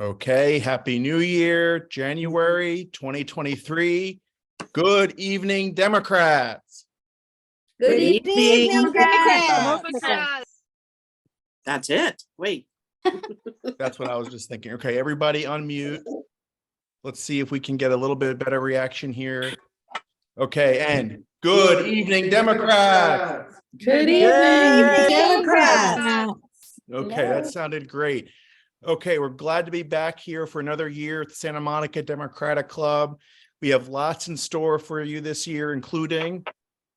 Okay, Happy New Year, January 2023. Good evening, Democrats. Good evening, Democrats. That's it. Wait. That's what I was just thinking. Okay, everybody unmute. Let's see if we can get a little bit better reaction here. Okay, and good evening, Democrats. Good evening, Democrats. Okay, that sounded great. Okay, we're glad to be back here for another year at the Santa Monica Democratic Club. We have lots in store for you this year, including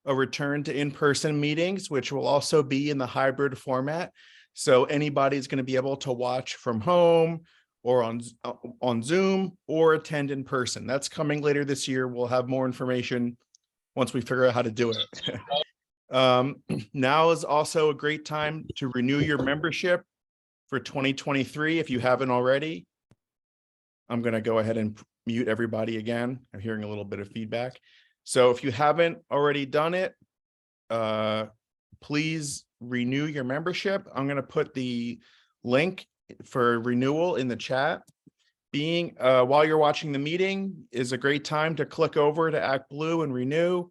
a return to in-person meetings, which will also be in the hybrid format. So anybody's going to be able to watch from home or on Zoom or attend in person. That's coming later this year. We'll have more information once we figure out how to do it. Now is also a great time to renew your membership for 2023 if you haven't already. I'm going to go ahead and mute everybody again. I'm hearing a little bit of feedback. So if you haven't already done it, please renew your membership. I'm going to put the link for renewal in the chat. While you're watching the meeting is a great time to click over to Act Blue and renew.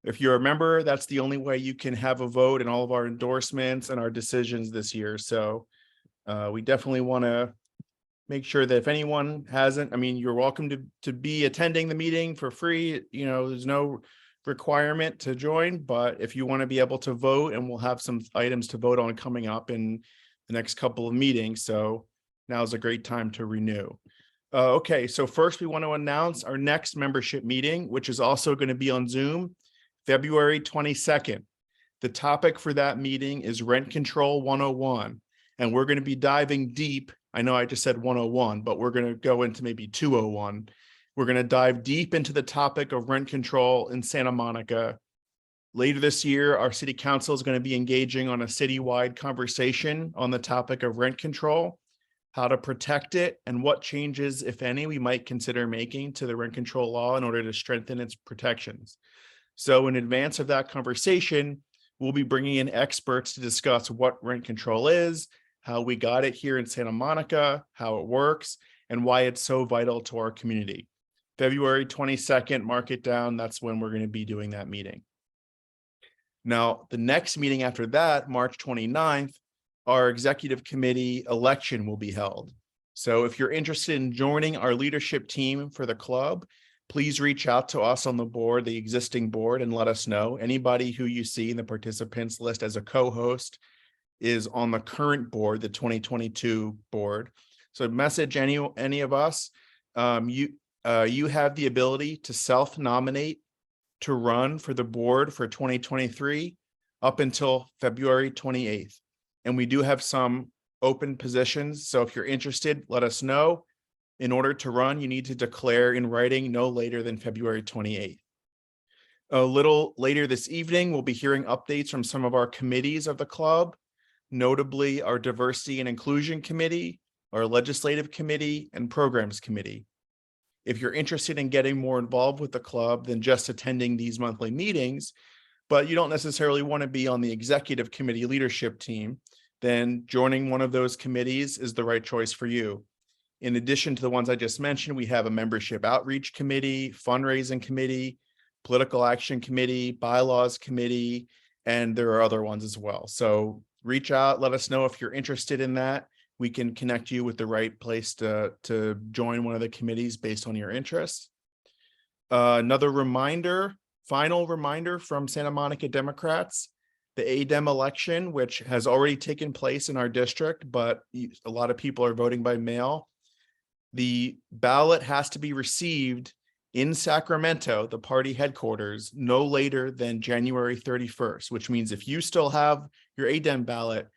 If you're a member, that's the only way you can have a vote in all of our endorsements and our decisions this year. So we definitely want to make sure that if anyone hasn't, I mean, you're welcome to be attending the meeting for free. You know, there's no requirement to join, but if you want to be able to vote, and we'll have some items to vote on coming up in the next couple of meetings. So now is a great time to renew. Okay, so first we want to announce our next membership meeting, which is also going to be on Zoom, February 22nd. The topic for that meeting is Rent Control 101. And we're going to be diving deep. I know I just said 101, but we're going to go into maybe 201. We're going to dive deep into the topic of rent control in Santa Monica. Later this year, our city council is going to be engaging on a citywide conversation on the topic of rent control, how to protect it, and what changes, if any, we might consider making to the rent control law in order to strengthen its protections. So in advance of that conversation, we'll be bringing in experts to discuss what rent control is, how we got it here in Santa Monica, how it works, and why it's so vital to our community. February 22nd, mark it down. That's when we're going to be doing that meeting. Now, the next meeting after that, March 29th, our executive committee election will be held. So if you're interested in joining our leadership team for the club, please reach out to us on the board, the existing board, and let us know. Anybody who you see in the participants list as a co-host is on the current board, the 2022 board. So message any of us. You have the ability to self-nominate to run for the board for 2023 up until February 28th. And we do have some open positions. So if you're interested, let us know. In order to run, you need to declare in writing no later than February 28th. A little later this evening, we'll be hearing updates from some of our committees of the club, notably our Diversity and Inclusion Committee, our Legislative Committee, and Programs Committee. If you're interested in getting more involved with the club than just attending these monthly meetings, but you don't necessarily want to be on the Executive Committee leadership team, then joining one of those committees is the right choice for you. In addition to the ones I just mentioned, we have a membership outreach committee, fundraising committee, political action committee, bylaws committee, and there are other ones as well. So reach out, let us know if you're interested in that. We can connect you with the right place to join one of the committees based on your interests. Another reminder, final reminder from Santa Monica Democrats, the ADEM election, which has already taken place in our district, but a lot of people are voting by mail. The ballot has to be received in Sacramento, the party headquarters, no later than January 31st, which means if you still have your ADEM ballot,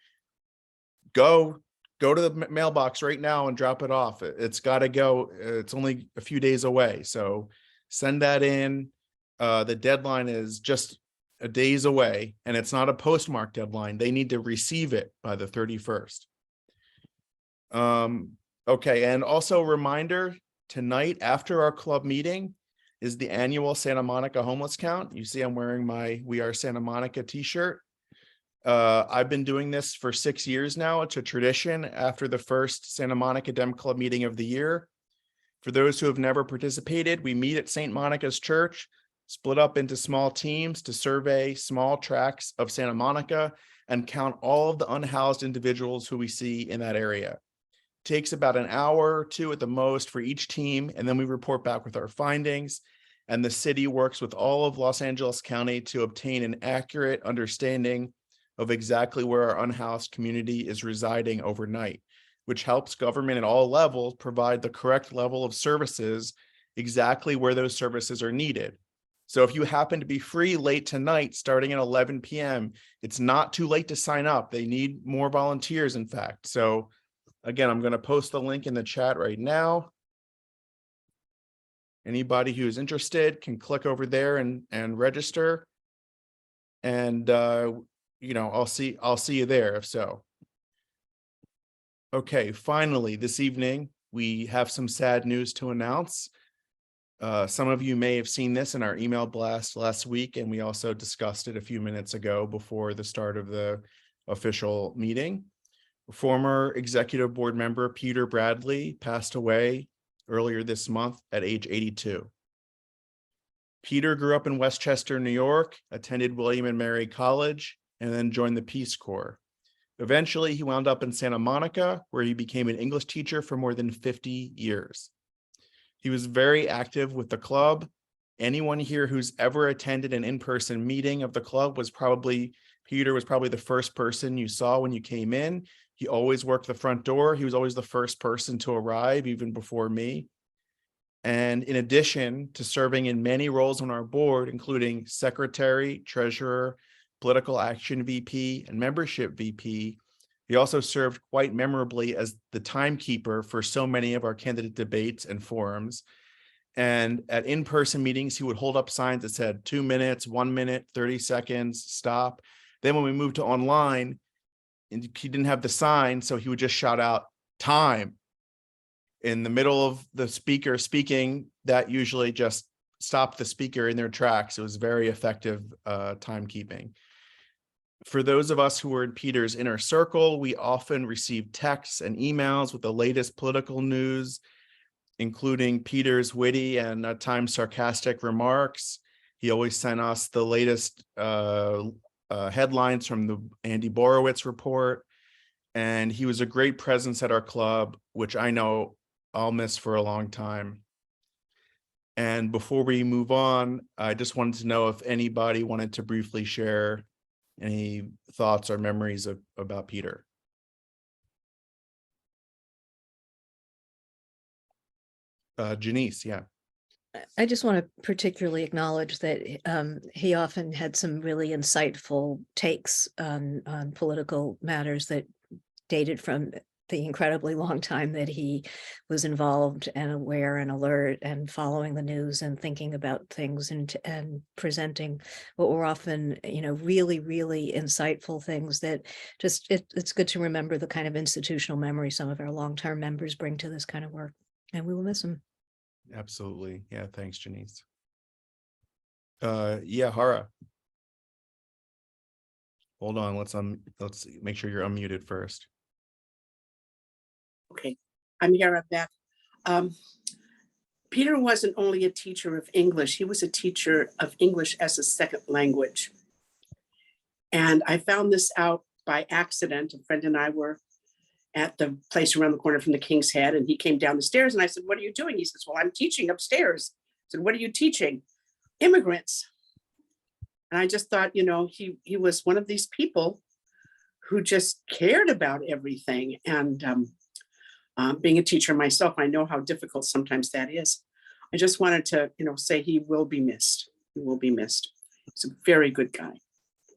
go to the mailbox right now and drop it off. It's got to go. It's only a few days away. So send that in. The deadline is just a days away, and it's not a postmark deadline. They need to receive it by the 31st. Okay, and also a reminder, tonight after our club meeting is the annual Santa Monica homeless count. You see I'm wearing my We Are Santa Monica t-shirt. I've been doing this for 6 years now. It's a tradition after the first Santa Monica Dem Club meeting of the year. For those who have never participated, we meet at St. Monica's Church, split up into small teams to survey small tracts of Santa Monica and count all of the unhoused individuals who we see in that area. It takes about an hour or two at the most for each team, and then we report back with our findings. And the city works with all of Los Angeles County to obtain an accurate understanding of exactly where our unhoused community is residing overnight, which helps government at all levels provide the correct level of services exactly where those services are needed. So if you happen to be free late tonight, starting at 11 p.m., it's not too late to sign up. They need more volunteers, in fact. So again, I'm going to post the link in the chat right now. Anybody who's interested can click over there and register. And I'll see you there if so. Okay, finally, this evening, we have some sad news to announce. Some of you may have seen this in our email blast last week, and we also discussed it a few minutes ago before the start of the official meeting. Former executive board member Peter Bradley passed away earlier this month at age 82. Peter grew up in Westchester, New York, attended William and Mary College, and then joined the Peace Corps. Eventually, he wound up in Santa Monica, where he became an English teacher for more than 50 years. He was very active with the club. Anyone here who's ever attended an in-person meeting of the club Peter was probably the first person you saw when you came in. He always worked the front door. He was always the first person to arrive, even before me. And in addition to serving in many roles on our board, including secretary, treasurer, political action VP, and membership VP, he also served quite memorably as the timekeeper for so many of our candidate debates and forums. And at in-person meetings, he would hold up signs that said 2 minutes, 1 minute, 30 seconds, stop. Then when we moved to online, and he didn't have the sign, so he would just shout out time in the middle of the speaker speaking. That usually just stopped the speaker in their tracks. It was very effective timekeeping. For those of us who were in Peter's inner circle, we often received texts and emails with the latest political news, including Peter's witty and at times sarcastic remarks. He always sent us the latest headlines from the Andy Borowitz report. And he was a great presence at our club, which I know I'll miss for a long time. And before we move on, I just wanted to know if anybody wanted to briefly share any thoughts or memories about Peter. Janice, yeah. I just want to particularly acknowledge that he often had some really insightful takes on political matters that dated from the incredibly long time that he was involved and aware and alert and following the news and thinking about things and presenting what were often, really, really insightful things that just, it's good to remember the kind of institutional memory some of our long-term members bring to this kind of work, and we will miss him. Absolutely. Yeah. Thanks, Janice. Yeah, Hara. Hold on. Let's make sure you're unmuted first. Okay, I'm here. I'm back. Peter wasn't only a teacher of English, he was a teacher of English as a second language. And I found this out by accident. A friend and I were at the place around the corner from the King's Head, and he came down the stairs and I said, "What are you doing?" He says, "Well, I'm teaching upstairs." I said, "What are you teaching?" "Immigrants." And I just thought, he was one of these people who just cared about everything. And being a teacher myself, I know how difficult sometimes that is. I just wanted to, say he will be missed. He will be missed. He's a very good guy.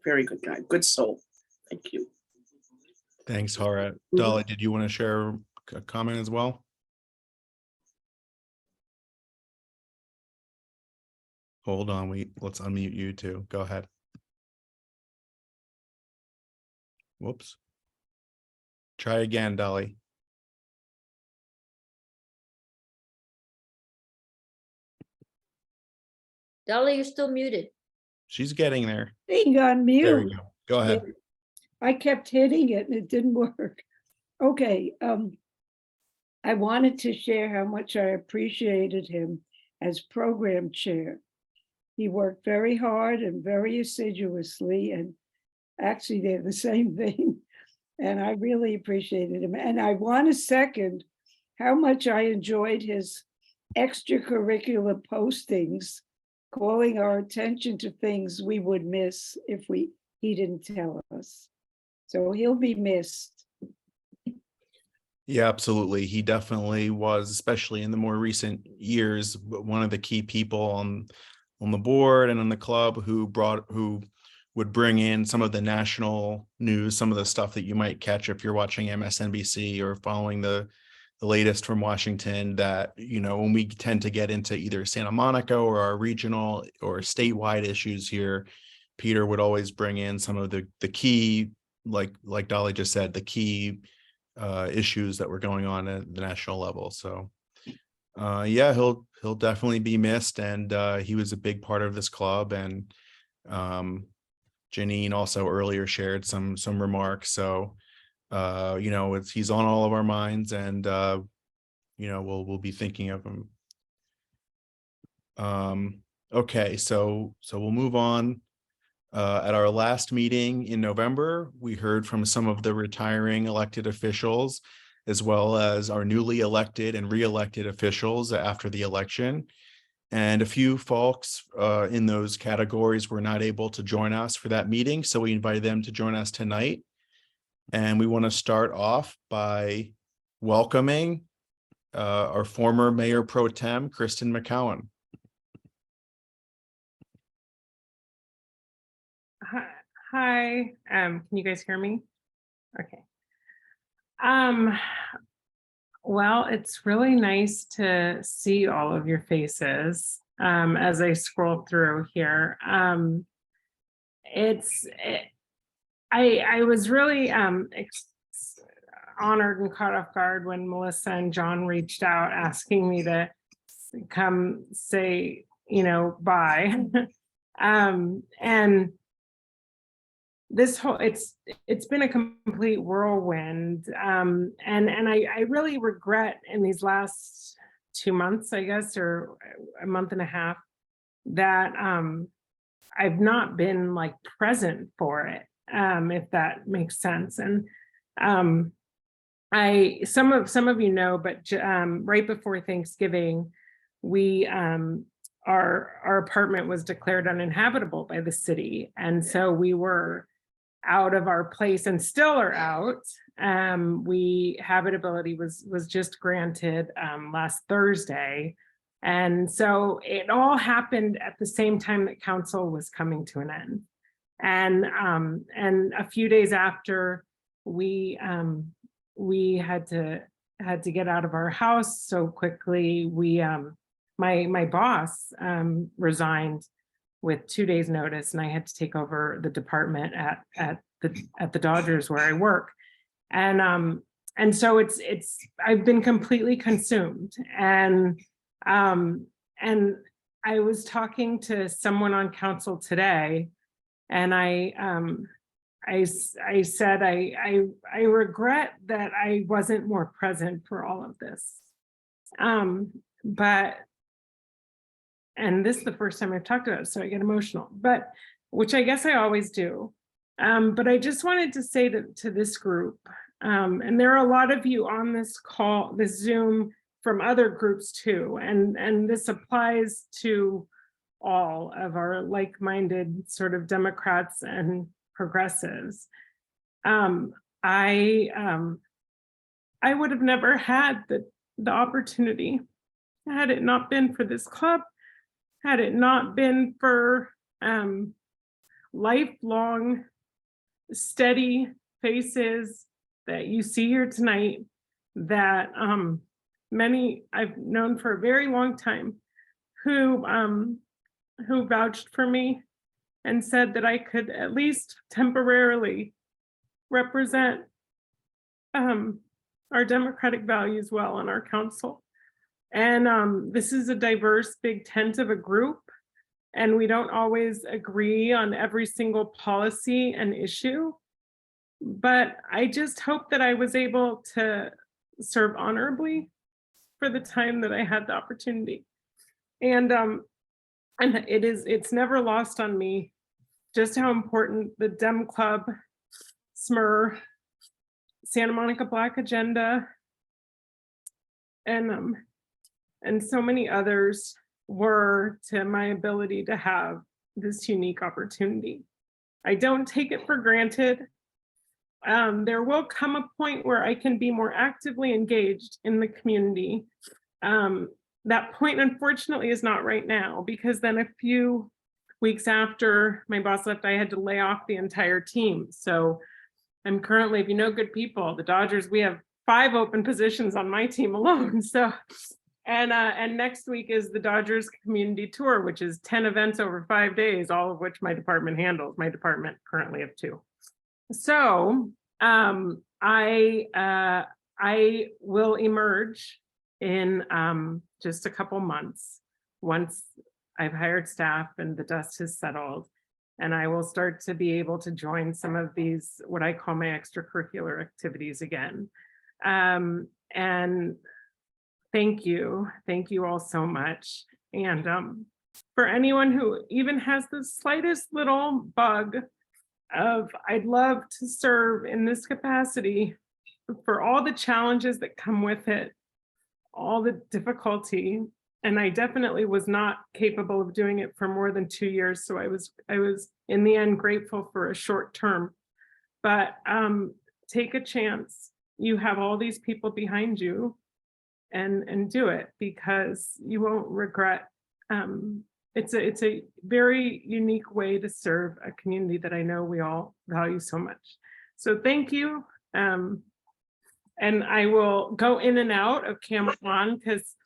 Very good guy. Good soul. Thank you. Thanks, Hara. Dolly, did you want to share a comment as well? Hold on. Let's unmute you too. Go ahead. Whoops. Try again, Dolly. Dolly, you're still muted. She's getting there. Being on mute. There we go. Go ahead. I kept hitting it and it didn't work. Okay, I wanted to share how much I appreciated him as program chair. He worked very hard and very assiduously, and actually they're the same thing. And I really appreciated him. And I want to second how much I enjoyed his extracurricular postings, calling our attention to things we would miss if he didn't tell us. So he'll be missed. Yeah, absolutely. He definitely was, especially in the more recent years, one of the key people on the board and on the club who would bring in some of the national news, some of the stuff that you might catch if you're watching MSNBC or following the latest from Washington, that, you know, when we tend to get into either Santa Monica or our regional or statewide issues here, Peter would always bring in some of the key, like Dolly just said, the key issues that were going on at the national level. So yeah, he'll definitely be missed, and he was a big part of this club. And Janine also earlier shared some remarks. So you know, he's on all of our minds, and you know, we'll be thinking of him. Okay, so we'll move on. At our last meeting in November, we heard from some of the retiring elected officials, as well as our newly elected and re-elected officials after the election. And a few folks in those categories were not able to join us for that meeting, so we invited them to join us tonight. And we want to start off by welcoming our former Mayor Pro Tem, Kristen McCowan. Hi, can you guys hear me? Okay. Well, it's really nice to see all of your faces as I scroll through here. I was really honored and caught off guard when Melissa and John reached out asking me to come say, you know, bye. And this whole it's been a complete whirlwind, and I really regret in these last 2 months, I guess, or a month and a half, that I've not been like present for it, if that makes sense. And some of you know, but right before Thanksgiving, we our apartment was declared uninhabitable by the city, and so we were out of our place and still are out. Habitability was just granted last Thursday. And so it all happened at the same time that council was coming to an end. And a few days after, we had to get out of our house so quickly. My boss resigned with 2 days notice, and I had to take over the department at the Dodgers where I work. And so I've been completely consumed. And I was talking to someone on council today, and I said I regret that I wasn't more present for all of this. And this is the first time I've talked about it, so I get emotional, but which I guess I always do. But I just wanted to say to this group, and there are a lot of you on this call, this Zoom, from other groups too, and this applies to all of our like-minded sort of Democrats and progressives. I would have never had the opportunity had it not been for this club, had it not been for lifelong steady faces that you see here tonight, that many I've known for a very long time, who vouched for me and said that I could at least temporarily represent our democratic values well on our council. And this is a diverse big tent of a group, and we don't always agree on every single policy and issue. but I just hope that I was able to serve honorably for the time that I had the opportunity. And it's never lost on me just how important the Dem Club, SMER, Santa Monica Black Agenda, and so many others were to my ability to have this unique opportunity. I don't take it for granted. There will come a point where I can be more actively engaged in the community. That point, unfortunately, is not right now, because then a few weeks after my boss left, I had to lay off the entire team. So I'm currently, if you know good people, the Dodgers, we have 5 open positions on my team alone. So, and next week is the Dodgers community tour, which is 10 events over 5 days, all of which my department handles. My department currently have 2. So I will emerge in just a couple months once I've hired staff and the dust has settled, and I will start to be able to join some of these, what I call my extracurricular activities again. And thank you all so much. And for anyone who even has the slightest little bug of I'd love to serve in this capacity, for all the challenges that come with it, all the difficulty, and I definitely was not capable of doing it for more than 2 years. So I was in the end grateful for a short term, but take a chance. You have all these people behind you, and do it, because you won't regret. It's a very unique way to serve a community that I know we all value so much. So thank you. And I will go in and out of camera on, because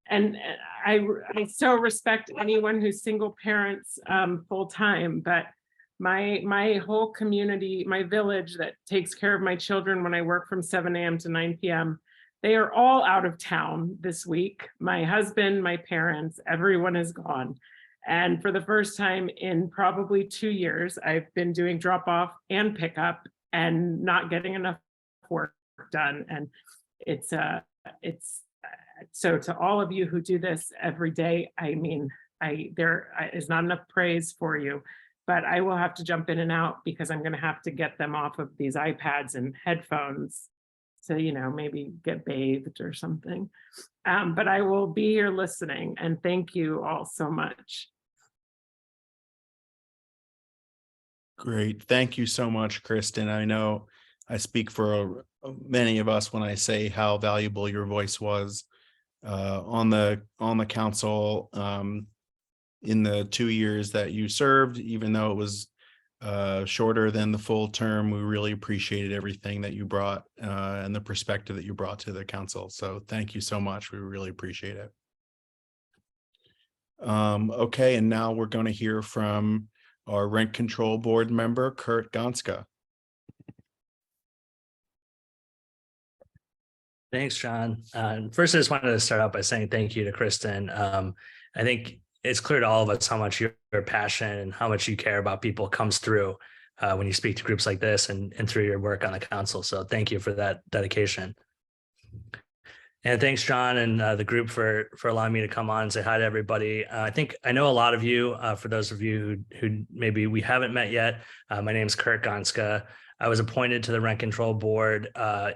I so respect anyone who's single parents full time, but my whole community, my village that takes care of my children when I work from 7 a.m. to 9 p.m., they are all out of town this week. My husband, my parents, everyone is gone. And for the first time in probably 2 years, I've been doing drop off and pickup and not getting enough work done. And it's so to all of you who do this every day, I mean, there is not enough praise for you, but I will have to jump in and out because I'm going to have to get them off of these iPads and headphones. So, maybe get bathed or something. But I will be here listening, and thank you all so much. Great. Thank you so much, Kristen. I know I speak for many of us when I say how valuable your voice was on the council in the 2 years that you served, even though it was shorter than the full term. We really appreciated everything that you brought and the perspective that you brought to the council. So thank you so much. We really appreciate it. Okay, and now we're going to hear from our Rent Control Board member, Kurt Gonska. Thanks, John. First, I just wanted to start out by saying thank you to Kristen. I think it's clear to all of us how much your passion and how much you care about people comes through when you speak to groups like this and through your work on the council. So thank you for that dedication. And thanks, John, and the group for allowing me to come on and say hi to everybody. I know a lot of you. For those of you who maybe we haven't met yet, my name is Kurt Gonska. I was appointed to the Rent Control Board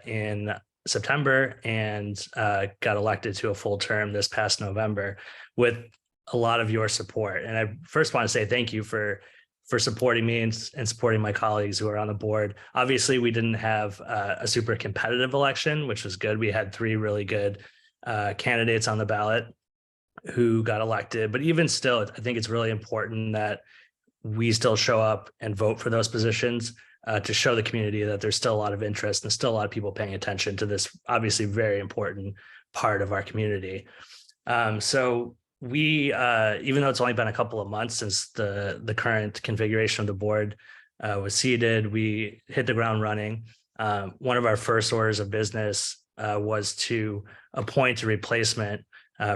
in September and got elected to a full term this past November with a lot of your support. And I first want to say thank you for supporting me and supporting my colleagues who are on the board. Obviously, we didn't have a super competitive election, which was good. We had 3 really good candidates on the ballot who got elected. But even still, I think it's really important that we still show up and vote for those positions to show the community that there's still a lot of interest and still a lot of people paying attention to this obviously very important part of our community. So we, even though it's only been a couple of months since the current configuration of the board was seated, we hit the ground running. One of our first orders of business was to appoint a replacement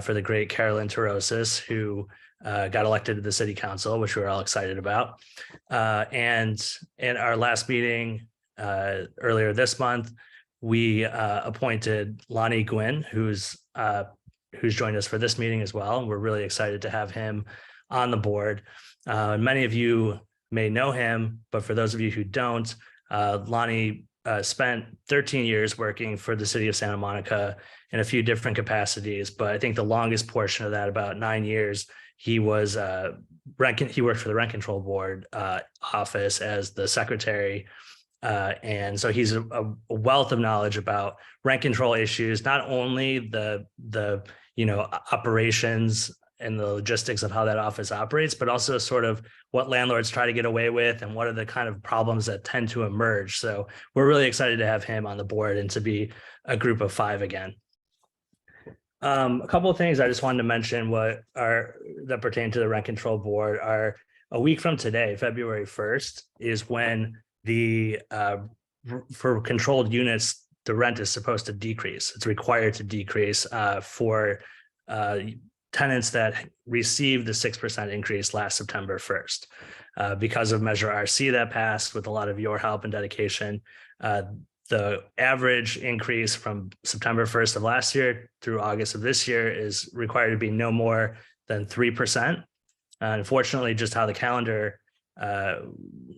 for the great Carolyn Torosis, who got elected to the city council, which we were all excited about. And in our last meeting, earlier this month, we appointed Lonnie Gwynn, who's joined us for this meeting as well. And we're really excited to have him on the board. Many of you may know him, but for those of you who don't, Lonnie spent 13 years working for the city of Santa Monica in a few different capacities, but I think the longest portion of that, about 9 years, he was he worked for the Rent Control Board office as the secretary. And so he's a wealth of knowledge about rent control issues, not only the operations and the logistics of how that office operates, but also sort of what landlords try to get away with and what are the kind of problems that tend to emerge. So we're really excited to have him on the board and to be a group of 5 again. A couple of things I just wanted to mention that pertain to the Rent Control Board are a week from today, February 1st, is when for controlled units, the rent is supposed to decrease. It's required to decrease for tenants that received the 6% increase last September 1st. Because of Measure RC that passed with a lot of your help and dedication, the average increase from September 1st of last year through August of this year is required to be no more than 3%. Unfortunately, just how the calendar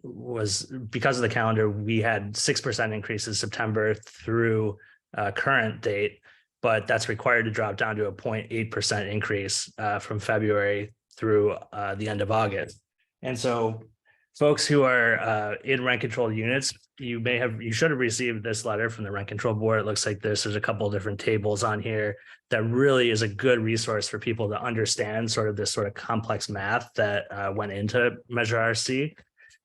was, because of the calendar, we had 6% increases September through current date, but that's required to drop down to a 0.8% increase from February through the end of August. And so folks who are in rent controlled units, you should have received this letter from the Rent Control Board. It looks like there's a couple of different tables on here that really is a good resource for people to understand sort of this sort of complex math that went into Measure RC.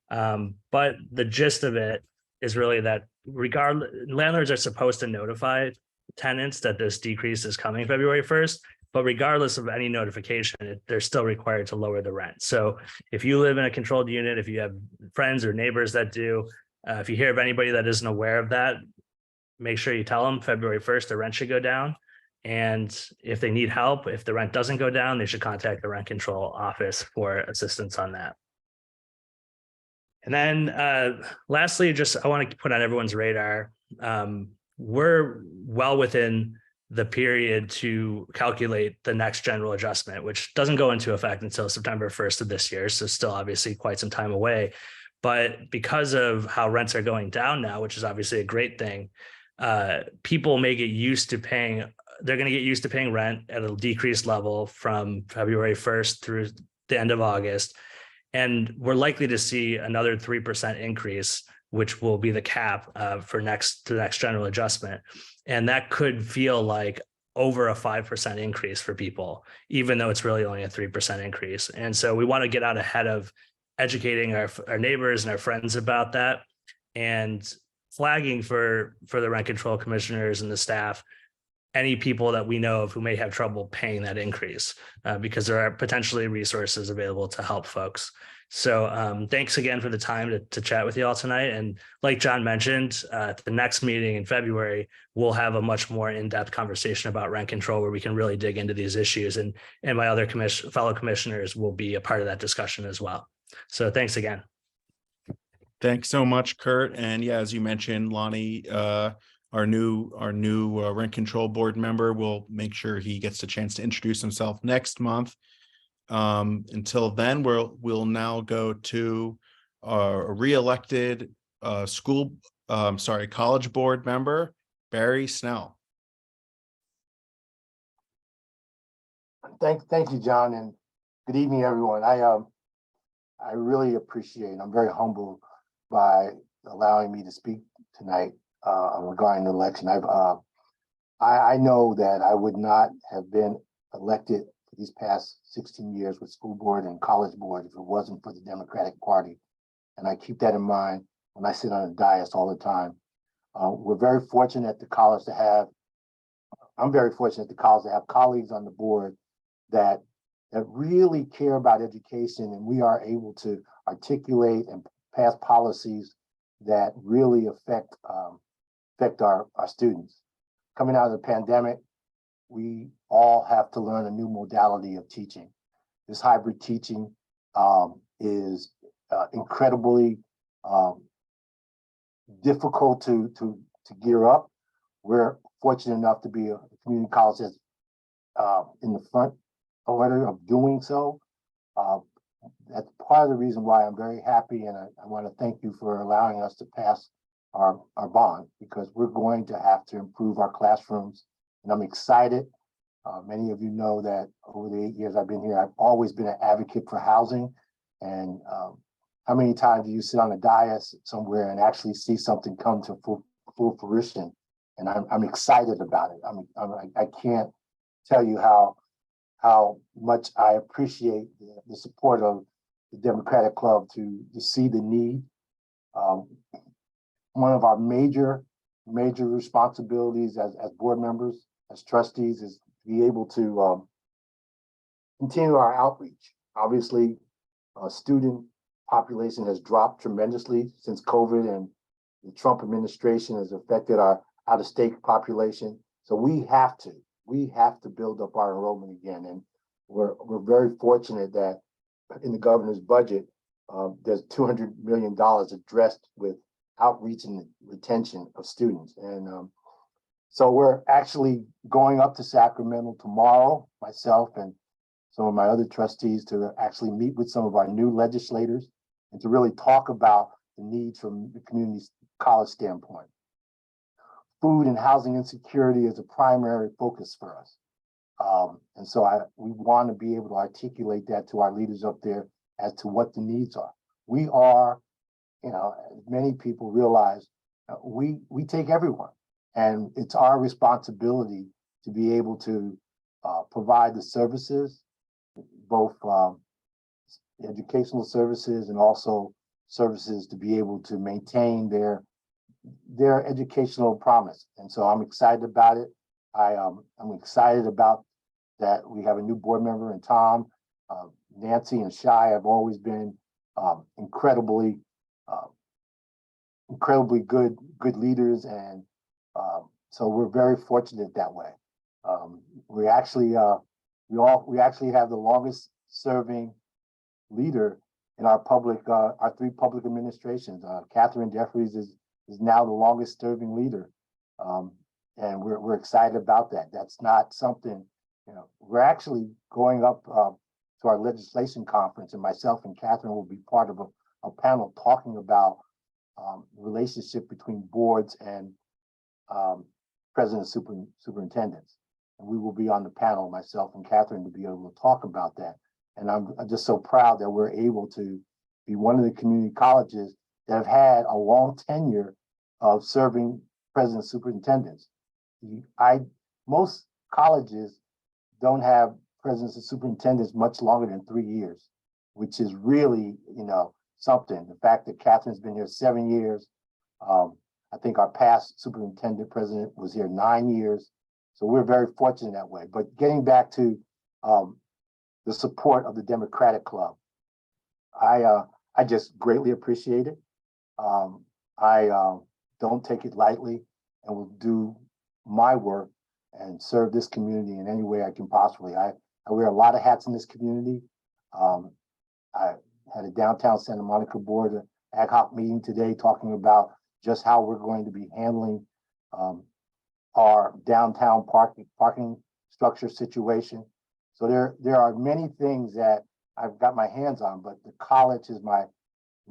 But the gist of it is really that landlords are supposed to notify tenants that this decrease is coming February 1st, but regardless of any notification, they're still required to lower the rent. So if you live in a controlled unit, if you have friends or neighbors that do, if you hear of anybody that isn't aware of that, make sure you tell them February 1st, the rent should go down. And if they need help, if the rent doesn't go down, they should contact the rent control office for assistance on that. And then lastly, I want to put on everyone's radar, we're well within the period to calculate the next general adjustment, which doesn't go into effect until September 1st of this year. So still obviously quite some time away. But because of how rents are going down now, which is obviously a great thing, people may get used to paying, they're going to get used to paying rent at a decreased level from February 1st through the end of August. And we're likely to see another 3% increase, which will be the cap for the next general adjustment. And that could feel like over a 5% increase for people, even though it's really only a 3% increase. And so we want to get out ahead of educating our neighbors and our friends about that, and flagging for the rent control commissioners and the staff any people that we know of who may have trouble paying that increase, because there are potentially resources available to help folks. So thanks again for the time to chat with you all tonight. And like John mentioned, at the next meeting in February, we'll have a much more in-depth conversation about rent control where we can really dig into these issues, and my other fellow commissioners will be a part of that discussion as well. So thanks again. Thanks so much, Kurt. And yeah, as you mentioned, Lonnie, our new Rent Control Board member, will make sure he gets a chance to introduce himself next month. Until then, we'll now go to a re-elected college board member, Barry Snell. Thank you, John, and good evening, everyone. I really appreciate, I'm very humbled by allowing me to speak tonight regarding the election. I know that I would not have been elected for these past 16 years with school board and college board if it wasn't for the Democratic Party. And I keep that in mind when I sit on a dais all the time. We're very fortunate at the college to have, I'm very fortunate at the college to have colleagues on the board that really care about education, and we are able to articulate and pass policies that really affect our students. Coming out of the pandemic, we all have to learn a new modality of teaching. This hybrid teaching is incredibly difficult to gear up. We're fortunate enough to be a community college that's in the front order of doing so. That's part of the reason why I'm very happy, and I want to thank you for allowing us to pass our bond, because we're going to have to improve our classrooms, and I'm excited. Many of you know that over the 8 years I've been here, I've always been an advocate for housing. And how many times do you sit on a dais somewhere and actually see something come to full fruition? And I'm excited about it. I can't tell you how much I appreciate the support of the Democratic Club to see the need. One of our major responsibilities as board members, as trustees, is to be able to continue our outreach. Obviously, student population has dropped tremendously since COVID, and the Trump administration has affected our out-of-state population. So we have to build up our enrollment again. And we're very fortunate that in the governor's budget, there's $200 million addressed with outreach and retention of students. And so we're actually going up to Sacramento tomorrow, myself and some of my other trustees, to actually meet with some of our new legislators and to really talk about the needs from the community college standpoint. Food and housing insecurity is a primary focus for us. And so we want to be able to articulate that to our leaders up there as to what the needs are. We are, many people realize, we take everyone, and it's our responsibility to be able to provide the services, both educational services and also services to be able to maintain their educational promise. And so I'm excited about it. I'm excited about that we have a new board member in Tom. Nancy and Shai have always been incredibly good leaders, and so we're very fortunate that way. We actually have the longest serving leader in our three public administrations. Catherine Jeffries is now the longest serving leader, and we're excited about that. That's not something, we're actually going up to our legislation conference, and myself and Catherine will be part of a panel talking about the relationship between boards and president superintendents. And we will be on the panel, myself and Catherine, to be able to talk about that. And I'm just so proud that we're able to be one of the community colleges that have had a long tenure of serving president superintendents. Most colleges don't have presidents and superintendents much longer than 3 years, which is really, something. The fact that Catherine's been here 7 years, I think our past superintendent president was here 9 years. So we're very fortunate that way. But getting back to the support of the Democratic Club, I just greatly appreciate it. I don't take it lightly, and will do my work and serve this community in any way I can possibly. I wear a lot of hats in this community. I had a downtown Santa Monica board ad hoc meeting today talking about just how we're going to be handling our downtown parking structure situation. So there are many things that I've got my hands on, but the college is my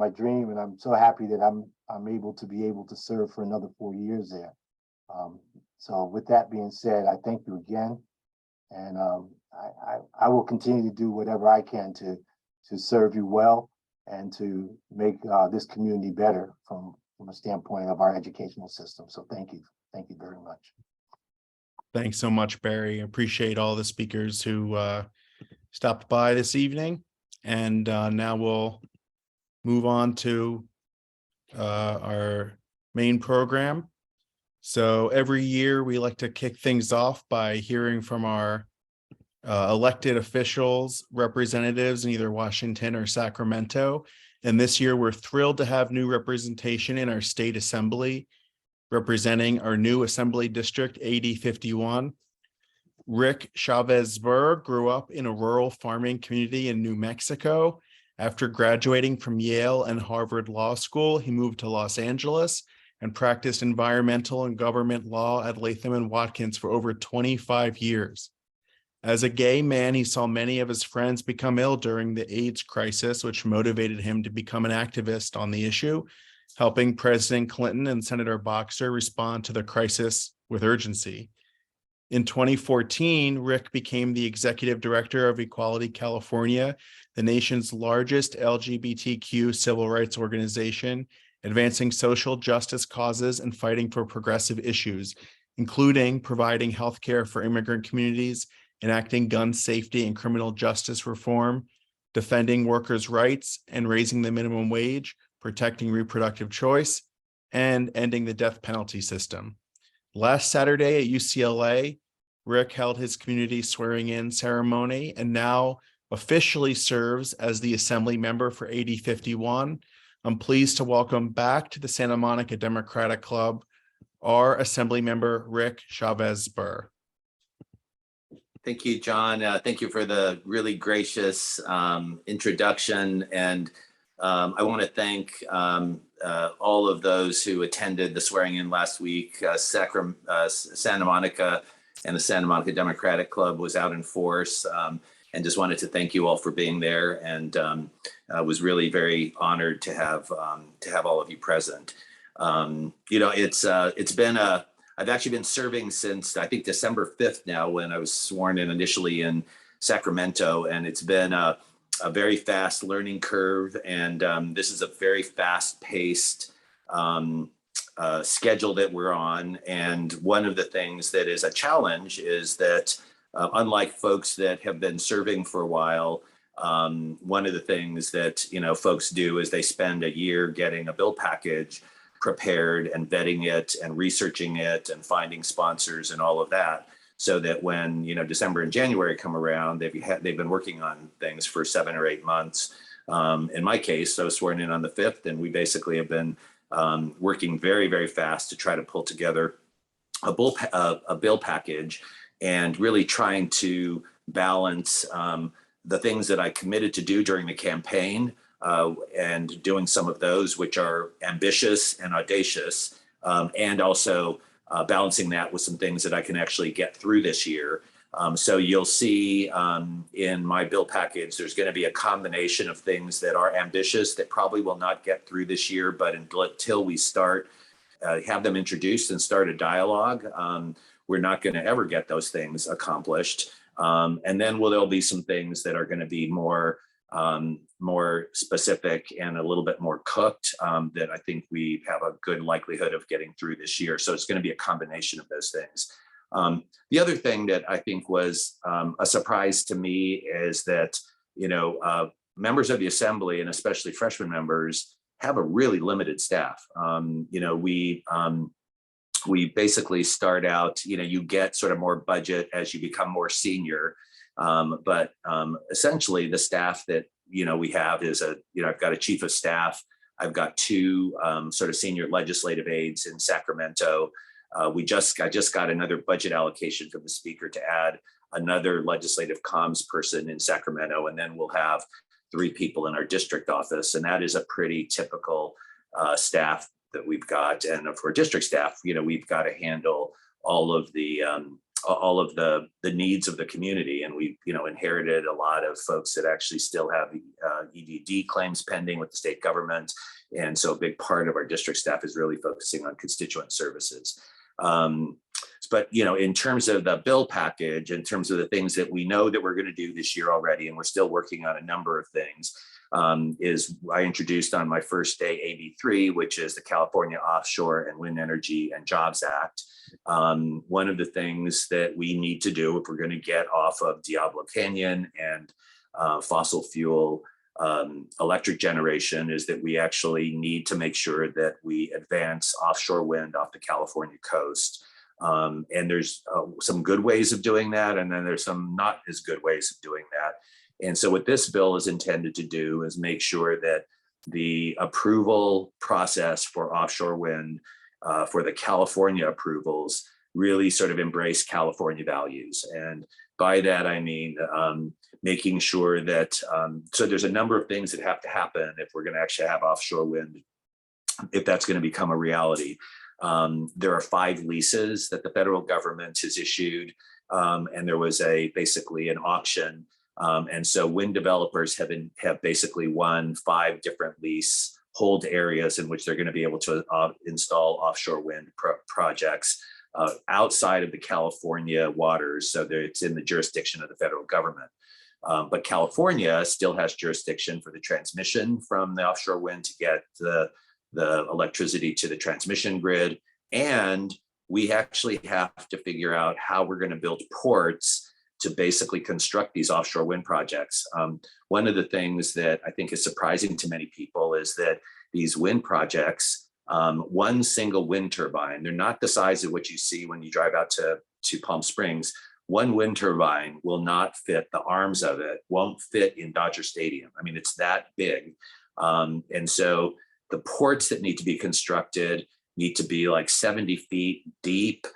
dream, and I'm so happy that I'm able to serve for another 4 years there. So with that being said, I thank you again, and I will continue to do whatever I can to serve you well and to make this community better from a standpoint of our educational system. So thank you very much. Thanks so much, Barry. Appreciate all the speakers who stopped by this evening. And now we'll move on to our main program. So every year we like to kick things off by hearing from our elected officials, representatives in either Washington or Sacramento. And this year we're thrilled to have new representation in our state assembly, representing our new assembly district, AD 51. Rick Chavez-Burr grew up in a rural farming community in New Mexico. After graduating from Yale and Harvard Law School, he moved to Los Angeles and practiced environmental and government law at Latham and Watkins for over 25 years. As a gay man, he saw many of his friends become ill during the AIDS crisis, which motivated him to become an activist on the issue, helping President Clinton and Senator Boxer respond to the crisis with urgency. In 2014, Rick became the executive director of Equality California, the nation's largest LGBTQ civil rights organization, advancing social justice causes and fighting for progressive issues, including providing healthcare for immigrant communities, enacting gun safety and criminal justice reform, defending workers' rights and raising the minimum wage, protecting reproductive choice, and ending the death penalty system. Last Saturday at UCLA, Rick held his community swearing-in ceremony and now officially serves as the Assembly member for 8051. I'm pleased to welcome back to the Santa Monica Democratic Club our Assembly member, Rick Chavez-Burr. Thank you, John. Thank you for the really gracious introduction. And I want to thank all of those who attended the swearing in last week. Santa Monica and the Santa Monica Democratic Club was out in force. And just wanted to thank you all for being there, and I was really very honored to have all of you present. You know, it's been I've actually been serving since I think December 5th now, when I was sworn in initially in Sacramento, and it's been a very fast learning curve, and this is a very fast-paced schedule that we're on. And one of the things that is a challenge is that unlike folks that have been serving for a while, one of the things that folks do is they spend a year getting a bill package prepared and vetting it and researching it and finding sponsors and all of that, so that when December and January come around, they've been working on things for 7 or 8 months. In my case, I was sworn in on the 5th, and we basically have been working very, very fast to try to pull together a bill package, and really trying to balance the things that I committed to do during the campaign, and doing some of those which are ambitious and audacious, and also balancing that with some things that I can actually get through this year. So you'll see in my bill package, there's going to be a combination of things that are ambitious that probably will not get through this year, but until we start, have them introduced and start a dialogue, we're not going to ever get those things accomplished. And then there'll be some things that are going to be more specific and a little bit more cooked, that I think we have a good likelihood of getting through this year. So it's going to be a combination of those things. The other thing that I think was a surprise to me is that, members of the Assembly, and especially freshman members, have a really limited staff. We basically start out, you get sort of more budget as you become more senior. But essentially the staff that, we have is I've got a chief of staff. I've got 2 sort of senior legislative aides in Sacramento. I just got another budget allocation from the speaker to add another legislative comms person in Sacramento. And then we'll have 3 people in our district office. And that is a pretty typical staff that we've got. And for district staff, we've got to handle all of the needs of the community. And we, inherited a lot of folks that actually still have EDD claims pending with the state government. And so a big part of our district staff is really focusing on constituent services. But, in terms of the bill package, in terms of the things that we know that we're going to do this year already, and we're still working on a number of things, is I introduced on my first day AB3, which is the California Offshore and Wind Energy and Jobs Act. One of the things that we need to do if we're going to get off of Diablo Canyon and fossil fuel electric generation is that we actually need to make sure that we advance offshore wind off the California coast. And there's some good ways of doing that, and then there's some not as good ways of doing that. And so what this bill is intended to do is make sure that the approval process for offshore wind, for the California approvals, really sort of embrace California values. And by that, I mean making sure that, so there's a number of things that have to happen if we're going to actually have offshore wind if that's going to become a reality. There are 5 leases that the federal government has issued, and there was basically an auction. And so wind developers have basically won 5 different lease hold areas in which they're going to be able to install offshore wind projects outside of the California waters. So it's in the jurisdiction of the federal government. But California still has jurisdiction for the transmission from the offshore wind to get the electricity to the transmission grid. And we actually have to figure out how we're going to build ports to basically construct these offshore wind projects. One of the things that I think is surprising to many people is that these wind projects, one single wind turbine, they're not the size of what you see when you drive out to Palm Springs. One wind turbine will not fit, the arms of it won't fit in Dodger Stadium. I mean, it's that big. And so the ports that need to be constructed need to be like 70 feet deep.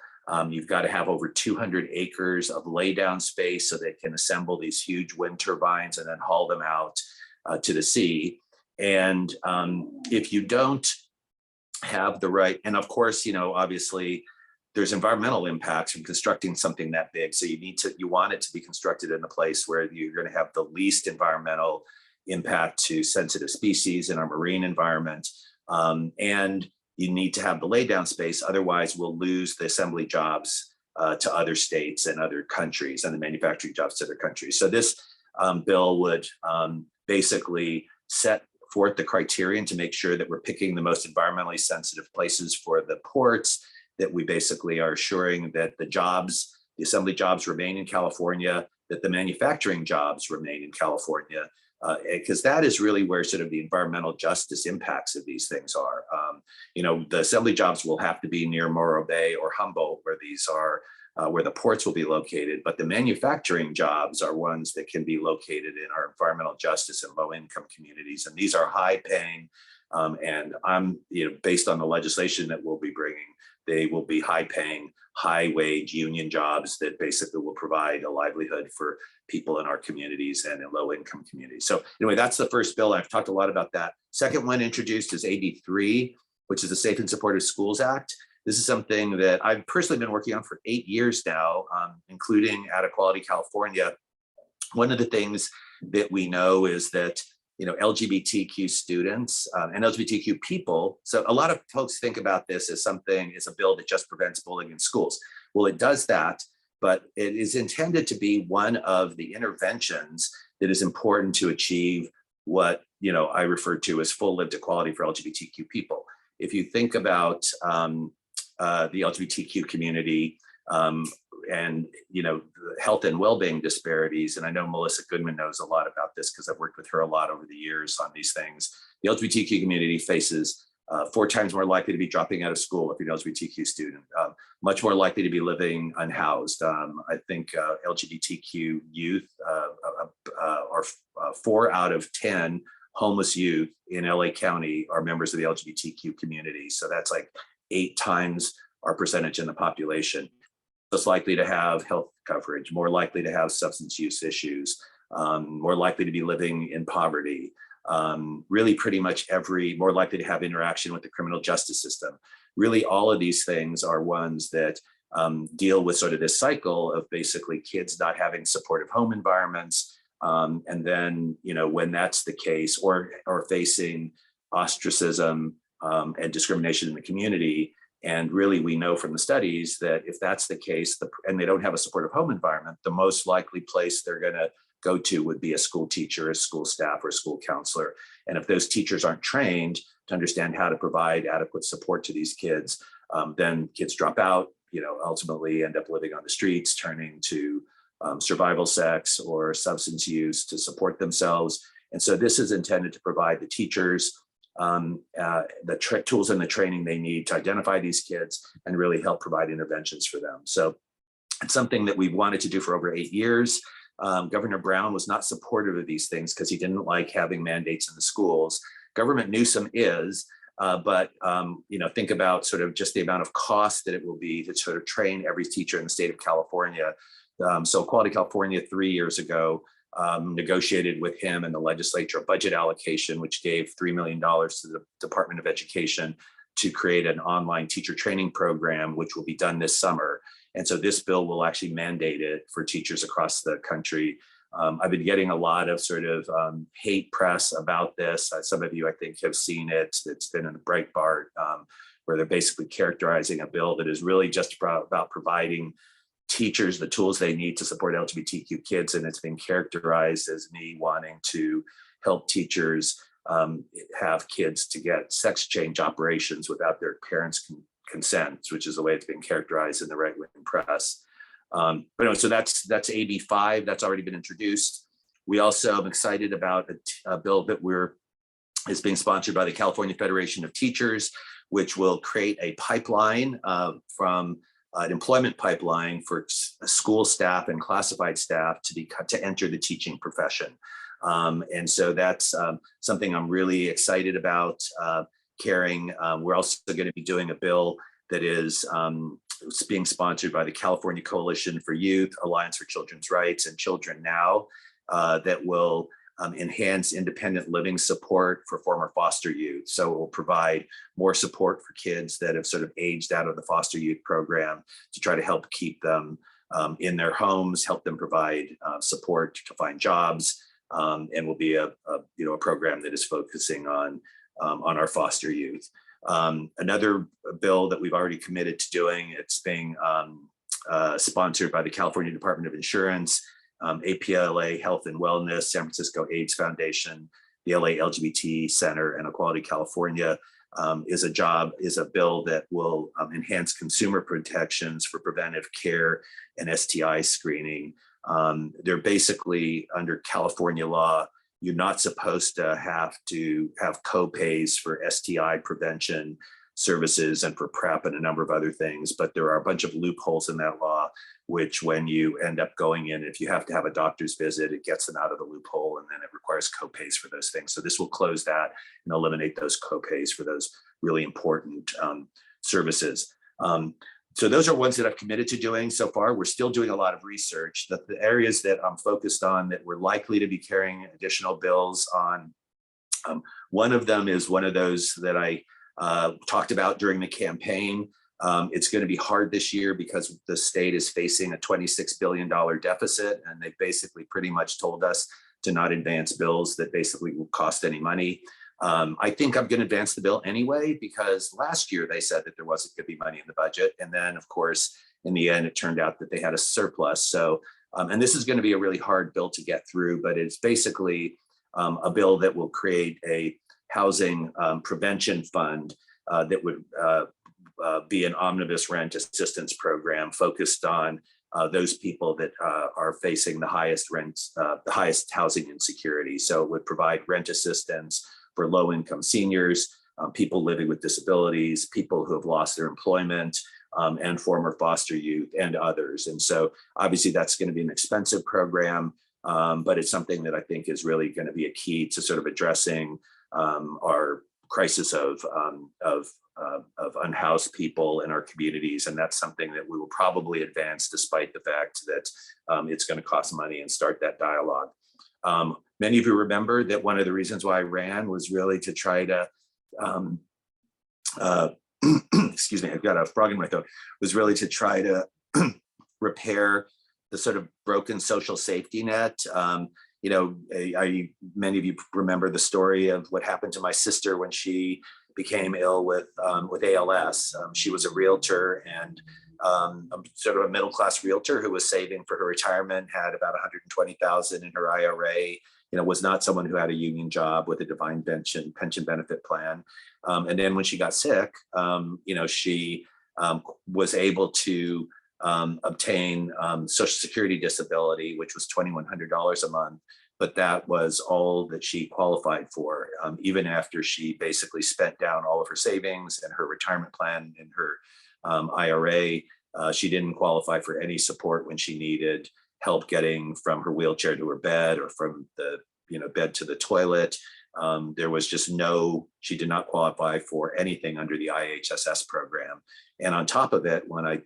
You've got to have over 200 acres of laydown space so they can assemble these huge wind turbines and then haul them out to the sea. And if you don't have the right, and of course, obviously there's environmental impacts from constructing something that big. So you want it to be constructed in a place where you're going to have the least environmental impact to sensitive species in our marine environment. And you need to have the laydown space. Otherwise, we'll lose the assembly jobs to other states and other countries, and the manufacturing jobs to other countries. So this bill would basically set forth the criterion to make sure that we're picking the most environmentally sensitive places for the ports, that we basically are assuring that the assembly jobs remain in California, that the manufacturing jobs remain in California, because that is really where sort of the environmental justice impacts of these things are. The assembly jobs will have to be near Morro Bay or Humboldt, where these are, where the ports will be located, but the manufacturing jobs are ones that can be located in our environmental justice and low income communities. And these are high paying, and based on the legislation that we'll be bringing, they will be high paying, high wage union jobs that basically will provide a livelihood for people in our communities and in low income communities. So anyway, that's the first bill. I've talked a lot about that. Second one introduced is AB 3, which is the Safe and Supportive Schools Act. This is something that I've personally been working on for 8 years now, including at Equality California. One of the things that we know is that LGBTQ students and LGBTQ people. So a lot of folks think about this as a bill that just prevents bullying in schools. Well, it does that, but it is intended to be one of the interventions that is important to achieve what I refer to as full lived equality for LGBTQ people. If you think about the LGBTQ community and health and well-being disparities, and I know Melissa Goodman knows a lot about this because I've worked with her a lot over the years on these things. The LGBTQ community faces 4 times more likely to be dropping out of school if you're an LGBTQ student, much more likely to be living unhoused. I think LGBTQ youth are 4 out of 10 homeless youth in LA County are members of the LGBTQ community. So that's like 8 times our percentage in the population. Less likely to have health coverage, more likely to have substance use issues, more likely to be living in poverty, really pretty much more likely to have interaction with the criminal justice system. Really all of these things are ones that deal with sort of this cycle of basically kids not having supportive home environments. And then, when that's the case, or facing ostracism and discrimination in the community. And really, we know from the studies that if that's the case, and they don't have a supportive home environment, the most likely place they're going to go to would be a school teacher, a school staff, or a school counselor. And if those teachers aren't trained to understand how to provide adequate support to these kids, then kids drop out, ultimately end up living on the streets, turning to survival sex or substance use to support themselves. And so this is intended to provide the teachers the tools and the training they need to identify these kids and really help provide interventions for them. So it's something that we've wanted to do for over 8 years. Governor Brown was not supportive of these things because he didn't like having mandates in the schools. Governor Newsom is, but think about sort of just the amount of cost that it will be to sort of train every teacher in the state of California. So Equality California 3 years ago negotiated with him and the legislature a budget allocation, which gave $3 million to the Department of Education to create an online teacher training program, which will be done this summer. And so this bill will actually mandate it for teachers across the country. I've been getting a lot of sort of hate press about this. Some of you, I think, have seen it. It's been in a Breitbart where they're basically characterizing a bill that is really just about providing teachers the tools they need to support LGBTQ kids. And it's been characterized as me wanting to help teachers have kids to get sex change operations without their parents' consent, which is the way it's been characterized in the right-wing press. So that's AB 5 that's already been introduced. We also am excited about a bill that is being sponsored by the California Federation of Teachers, which will create a pipeline from an employment pipeline for school staff and classified staff to enter the teaching profession. And so that's something I'm really excited about carrying. We're also going to be doing a bill that is being sponsored by the California Coalition for Youth, Alliance for Children's Rights, and Children Now, that will enhance independent living support for former foster youth. So it will provide more support for kids that have sort of aged out of the foster youth program to try to help keep them in their homes, help them provide support to find jobs, and will be a program that is focusing on our foster youth. Another bill that we've already committed to doing, it's being sponsored by the California Department of Insurance, APLA Health and Wellness, San Francisco AIDS Foundation, the LA LGBT Center, and Equality California, is a bill that will enhance consumer protections for preventive care and STI screening. They're basically, under California law, you're not supposed to have co-pays for STI prevention services and for PrEP and a number of other things, but there are a bunch of loopholes in that law, which when you end up going in, if you have to have a doctor's visit, it gets them out of the loophole, and then it requires co-pays for those things. So this will close that and eliminate those co-pays for those really important services. So those are ones that I've committed to doing so far. We're still doing a lot of research. The areas that I'm focused on that we're likely to be carrying additional bills on, one of them is one of those that I talked about during the campaign. It's going to be hard this year because the state is facing a $26 billion deficit, and they basically pretty much told us to not advance bills that basically will cost any money. I think I'm going to advance the bill anyway, because last year they said that there wasn't going to be money in the budget. And then, of course, in the end, it turned out that they had a surplus. So, and this is going to be a really hard bill to get through, but it's basically a bill that will create a housing prevention fund that would be an omnibus rent assistance program focused on those people that are facing the highest rents, the highest housing insecurity. So it would provide rent assistance for low-income seniors, people living with disabilities, people who have lost their employment, and former foster youth and others. And so obviously that's going to be an expensive program, but it's something that I think is really going to be a key to sort of addressing our crisis of unhoused people in our communities. And that's something that we will probably advance despite the fact that it's going to cost money and start that dialogue. Many of you remember that one of the reasons why I ran was really to try to, excuse me, I've got a frog in my throat, was really to try to repair the sort of broken social safety net. Many of you remember the story of what happened to my sister when she became ill with ALS. She was a realtor, and sort of a middle-class realtor who was saving for her retirement, had about $120,000 in her IRA, was not someone who had a union job with a defined pension benefit plan. And then when she got sick, she was able to obtain Social Security disability, which was $2,100 a month. But that was all that she qualified for, even after she basically spent down all of her savings and her retirement plan and her IRA. She didn't qualify for any support when she needed help getting from her wheelchair to her bed or from the bed to the toilet. There was just she did not qualify for anything under the IHSS program. And on top of it, when I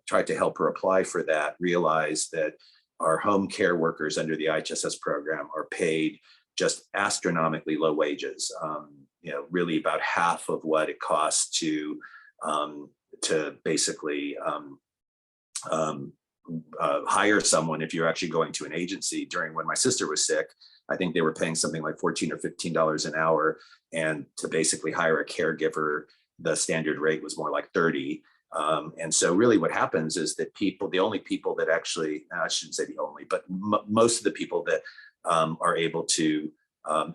tried to help her apply for that, realized that our home care workers under the IHSS program are paid just astronomically low wages. Really about half of what it costs to basically hire someone if you're actually going to an agency. During when my sister was sick, I think they were paying something like $14 or $15 an hour, and to basically hire a caregiver, the standard rate was more like 30. And so really what happens is that the only people that actually, I shouldn't say the only, but most of the people that are able to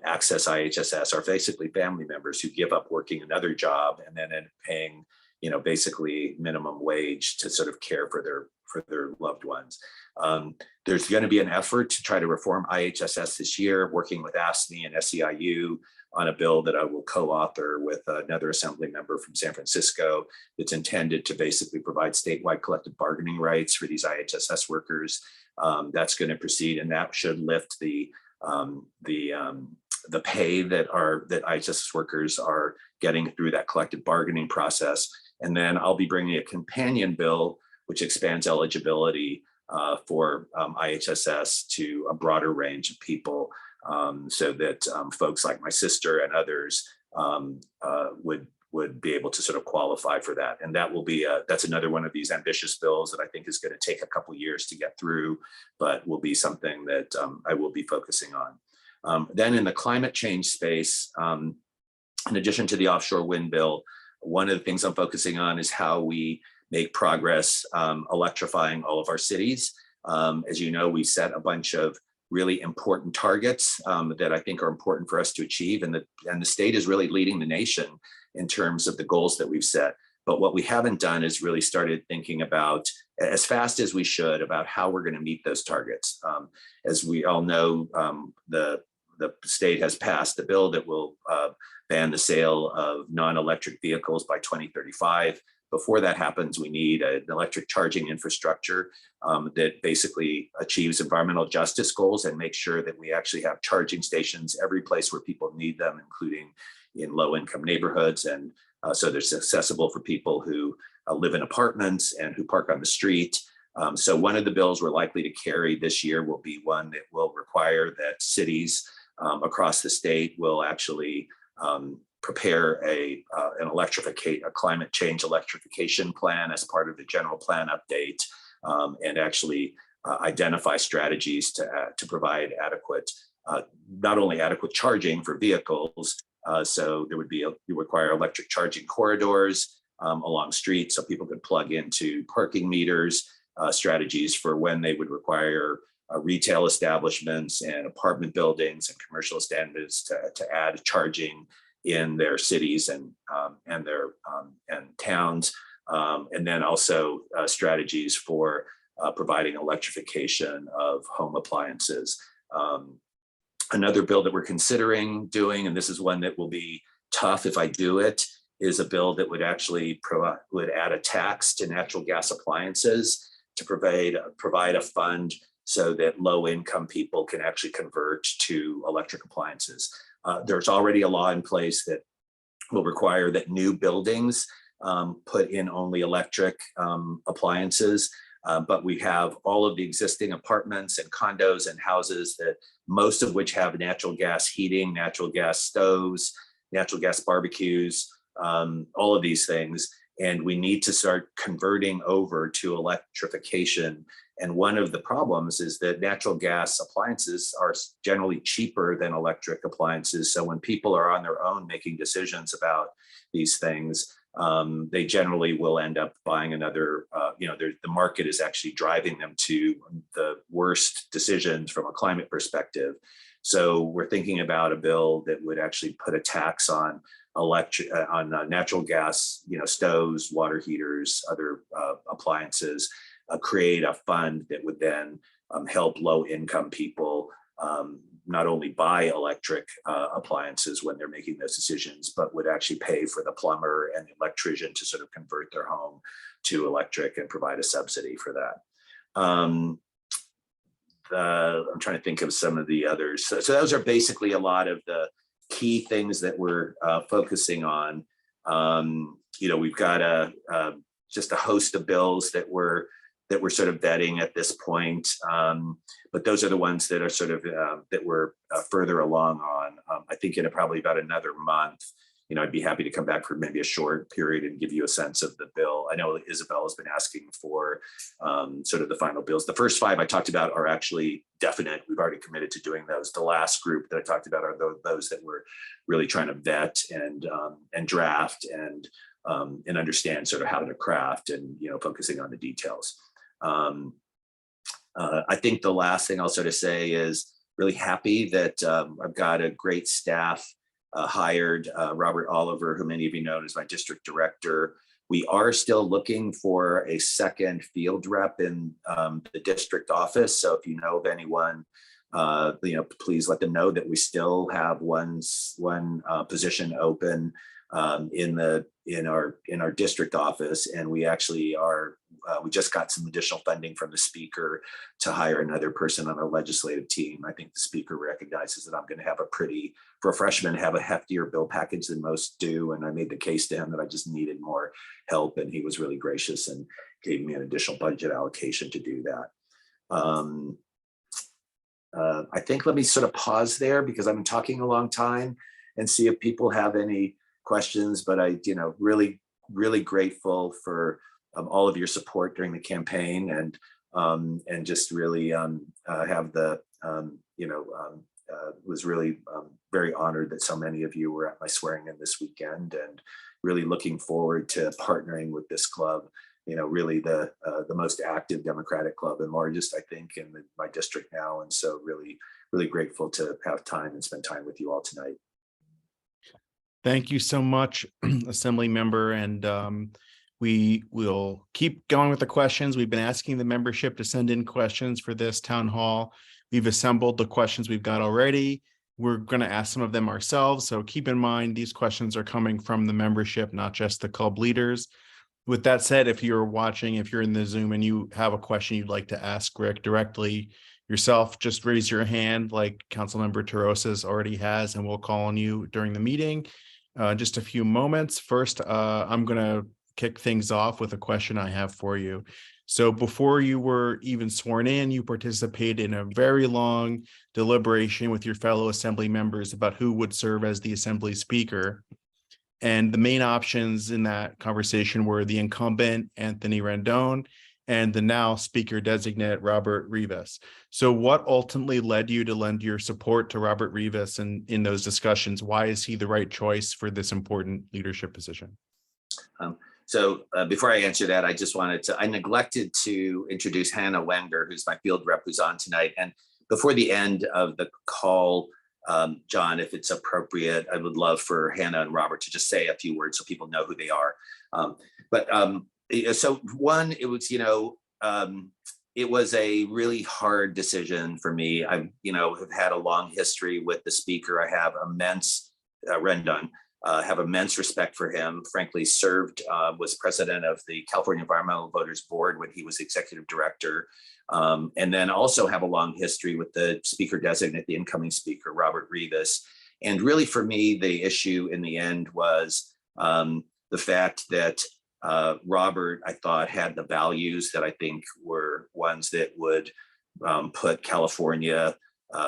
access IHSS are basically family members who give up working another job and then end up paying, basically minimum wage to sort of care for their loved ones. There's going to be an effort to try to reform IHSS this year, working with ASME and SEIU on a bill that I will co-author with another assembly member from San Francisco. That's intended to basically provide statewide collective bargaining rights for these IHSS workers. That's going to proceed, and that should lift the pay that IHSS workers are getting through that collective bargaining process. And then I'll be bringing a companion bill which expands eligibility for IHSS to a broader range of people, so that folks like my sister and others would be able to sort of qualify for that. And that will be that's another one of these ambitious bills that I think is going to take a couple years to get through, but will be something that I will be focusing on. Then in the climate change space, in addition to the offshore wind bill, one of the things I'm focusing on is how we make progress electrifying all of our cities. As you know, we set a bunch of really important targets that I think are important for us to achieve, and the state is really leading the nation in terms of the goals that we've set. But what we haven't done is really started thinking about, as fast as we should, about how we're going to meet those targets. As we all know, the state has passed a bill that will ban the sale of non-electric vehicles by 2035. Before that happens, we need an electric charging infrastructure that basically achieves environmental justice goals and makes sure that we actually have charging stations every place where people need them, including in low-income neighborhoods, and so they're accessible for people who live in apartments and who park on the street. So one of the bills we're likely to carry this year will be one that will require that cities across the state will actually prepare a climate change electrification plan as part of the general plan update, and actually identify strategies to provide adequate, not only adequate charging for vehicles. So there would be you require electric charging corridors along streets so people could plug into parking meters, strategies for when they would require retail establishments and apartment buildings and commercial establishments to add charging in their cities and their towns, and then also strategies for providing electrification of home appliances. Another bill that we're considering doing, and this is one that will be tough if I do it, is a bill that would actually would add a tax to natural gas appliances to provide a fund so that low-income people can actually convert to electric appliances. There's already a law in place that will require that new buildings put in only electric appliances, but we have all of the existing apartments and condos and houses that most of which have natural gas heating, natural gas stoves, natural gas barbecues, all of these things. And we need to start converting over to electrification. And one of the problems is that natural gas appliances are generally cheaper than electric appliances. So when people are on their own making decisions about these things, they generally will end up buying another, the market is actually driving them to the worst decisions from a climate perspective. So we're thinking about a bill that would actually put a tax on natural gas, stoves, water heaters, other appliances, create a fund that would then help low-income people not only buy electric appliances when they're making those decisions, but would actually pay for the plumber and the electrician to sort of convert their home to electric and provide a subsidy for that. I'm trying to think of some of the others. So those are basically a lot of the key things that we're focusing on. We've got just a host of bills that that we're sort of vetting at this point. But those are the ones that are sort of that we're further along on. I think in probably about another month, I'd be happy to come back for maybe a short period and give you a sense of the bill. I know Isabel has been asking for sort of the final bills. The first 5 I talked about are actually definite. We've already committed to doing those. The last group that I talked about are those that we're really trying to vet and draft and understand sort of how to craft and, focusing on the details. I think the last thing I'll sort of say is really happy that I've got a great staff hired, Robert Oliver, who many of you know as my district director. We are still looking for a second field rep in the district office. So if you know of anyone, please let them know that we still have one position open in our district office, and we actually are. We just got some additional funding from the speaker to hire another person on our legislative team. I think the speaker recognizes that I'm going to have for a freshman, have a heftier bill package than most do. And I made the case to him that I just needed more help. And he was really gracious and gave me an additional budget allocation to do that. I think let me sort of pause there because I've been talking a long time and see if people have any questions, but I, really, really grateful for all of your support during the campaign and just really have the, was really very honored that so many of you were at my swearing in this weekend and really looking forward to partnering with this club, really the most active Democratic club and largest, I think, in my district now. And so really, really grateful to have time and spend time with you all tonight. Thank you so much, Assembly Member. And we will keep going with the questions. We've been asking the membership to send in questions for this town hall. We've assembled the questions we've got already. We're going to ask some of them ourselves. So keep in mind, these questions are coming from the membership, not just the club leaders. With that said, if you're watching, if you're in the Zoom and you have a question you'd like to ask Rick directly yourself, just raise your hand like Councilmember Terosas already has, and we'll call on you during the meeting. Just a few moments. First, I'm going to kick things off with a question I have for you. So before you were even sworn in, you participated in a very long deliberation with your fellow assembly members about who would serve as the assembly speaker. And the main options in that conversation were the incumbent, Anthony Rendon, and the now speaker designate, Robert Rivas. So what ultimately led you to lend your support to Robert Rivas in those discussions? Why is he the right choice for this important leadership position? So before I answer that, I neglected to introduce Hannah Wenger, who's my field rep who's on tonight. And before the end of the call, John, if it's appropriate, I would love for Hannah and Robert to just say a few words so people know who they are. So one, it was, it was a really hard decision for me. I, have had a long history with the speaker. I have immense, Rendon, have immense respect for him. Frankly, was president of the California Environmental Voters Board when he was executive director. And then also have a long history with the speaker designate, the incoming speaker, Robert Rivas. And really for me, the issue in the end was the fact that Robert, I thought, had the values that I think were ones that would put California,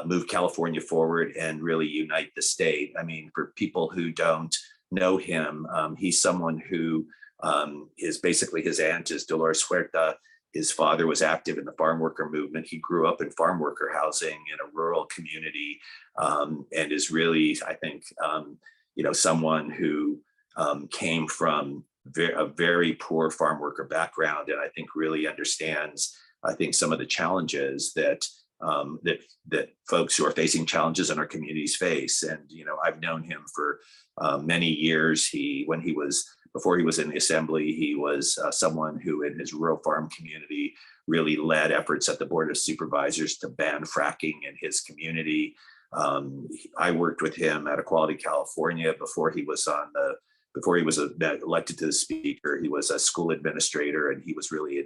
move California forward and really unite the state. I mean, for people who don't know him, he's someone who is basically, his aunt is Dolores Huerta. His father was active in the farm worker movement. He grew up in farm worker housing in a rural community and is really, I think, someone who came from a very poor farm worker background, and I think really understands, I think, some of the challenges that that folks who are facing challenges in our communities face. And I've known him for many years. Before he was in the assembly, he was someone who in his rural farm community really led efforts at the Board of Supervisors to ban fracking in his community. I worked with him at Equality California before he was elected to the speaker. He was a school administrator, and he was really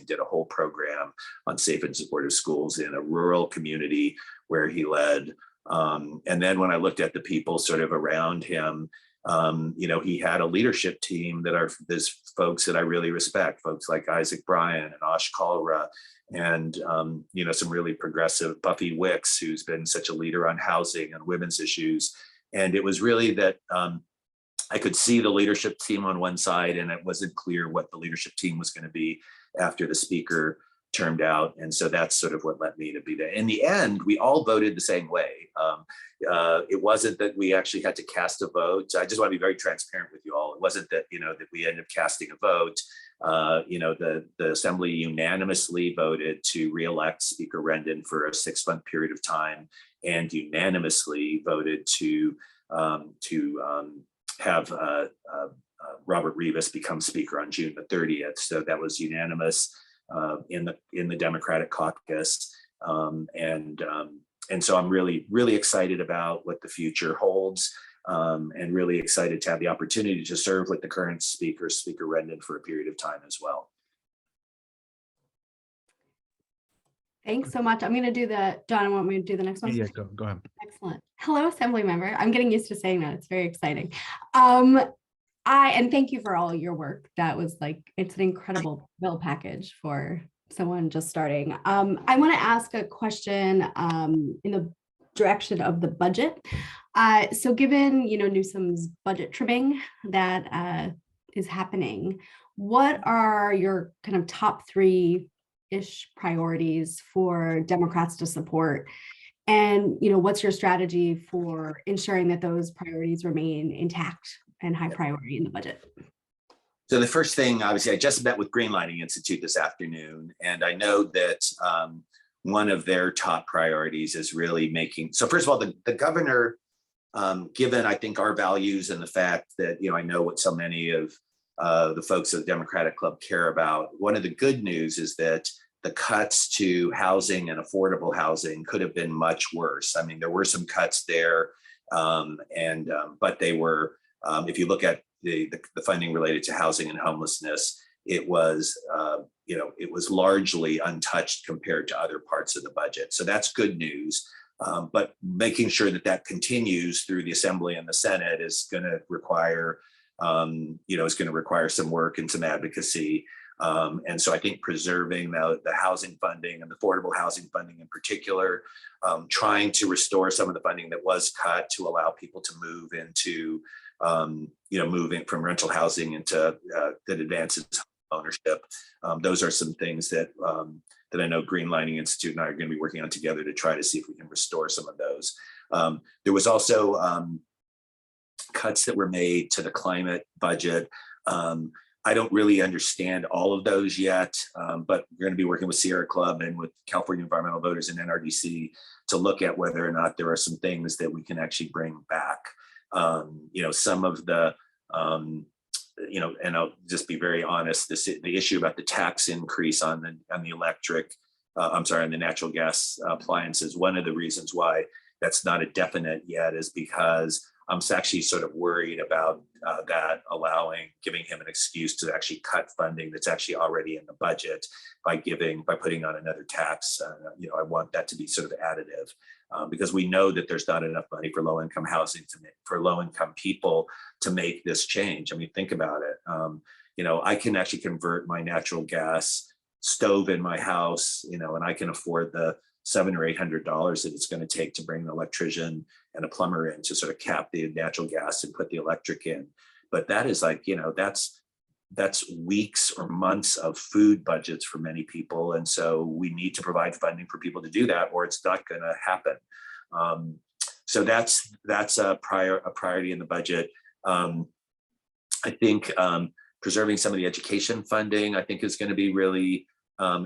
did a whole program on safe and supportive schools in a rural community where he led. And then when I looked at the people sort of around him, He had a leadership team that are there's folks that I really respect, folks like Isaac Bryan and Ash Kalra, and some really progressive Buffy Wicks, who's been such a leader on housing and women's issues. And it was really that I could see the leadership team on one side, and it wasn't clear what the leadership team was going to be after the speaker termed out. And so that's sort of what led me to be there. In the end, we all voted the same way. It wasn't that we actually had to cast a vote. I just want to be very transparent with you all. It wasn't that, that we ended up casting a vote. The assembly unanimously voted to reelect Speaker Rendon for a 6-month period of time, and unanimously voted to have Robert Rivas become Speaker on June the 30th. So that was unanimous in the Democratic caucus, and so I'm really, really excited about what the future holds, and really excited to have the opportunity to serve with the current Speaker Rendon, for a period of time as well. Thanks so much. I'm going to do John, want me to do the next one? Yeah, go ahead. Excellent. Hello, Assembly Member. I'm getting used to saying that. It's very exciting. And thank you for all your work. That was it's an incredible bill package for someone just starting. I want to ask a question in the direction of the budget. So given, Newsom's budget trimming that is happening, what are your kind of top 3-ish priorities for Democrats to support? And, what's your strategy for ensuring that those priorities remain intact and high priority in the budget? So the first thing, obviously, I just met with Greenlighting Institute this afternoon, and I know that one of their top priorities is really making, so first of all, the governor, given, I think, our values and the fact that, I know what so many of the folks at the Democratic Club care about, one of the good news is that the cuts to housing and affordable housing could have been much worse. I mean, there were some cuts there, but they were, if you look at the funding related to housing and homelessness, it was largely untouched compared to other parts of the budget. So that's good news. But making sure that continues through the Assembly and the Senate is going to require, some work and some advocacy. And so I think preserving the housing funding and the affordable housing funding in particular, trying to restore some of the funding that was cut to allow people to move into, moving from rental housing into that advances ownership. Those are some things that I know Greenlighting Institute and I are going to be working on together to try to see if we can restore some of those. There was also cuts that were made to the climate budget. I don't really understand all of those yet, but we're going to be working with Sierra Club and with California Environmental Voters and NRDC to look at whether or not there are some things that we can actually bring back. Some of the, and I'll just be very honest, the issue about the tax increase on the electric, on the natural gas appliances, one of the reasons why that's not a definite yet is because I'm actually sort of worried about that giving him an excuse to actually cut funding that's actually already in the budget by putting on another tax. I want that to be sort of additive because we know that there's not enough money for low-income housing for low-income people to make this change. I mean, think about it. I can actually convert my natural gas stove in my house, and I can afford the $700 or $800 that it's going to take to bring an electrician and a plumber in to sort of cap the natural gas and put the electric in. But that is that's weeks or months of food budgets for many people. And so we need to provide funding for people to do that, or it's not going to happen. So that's a priority in the budget. I think preserving some of the education funding, I think, is going to be really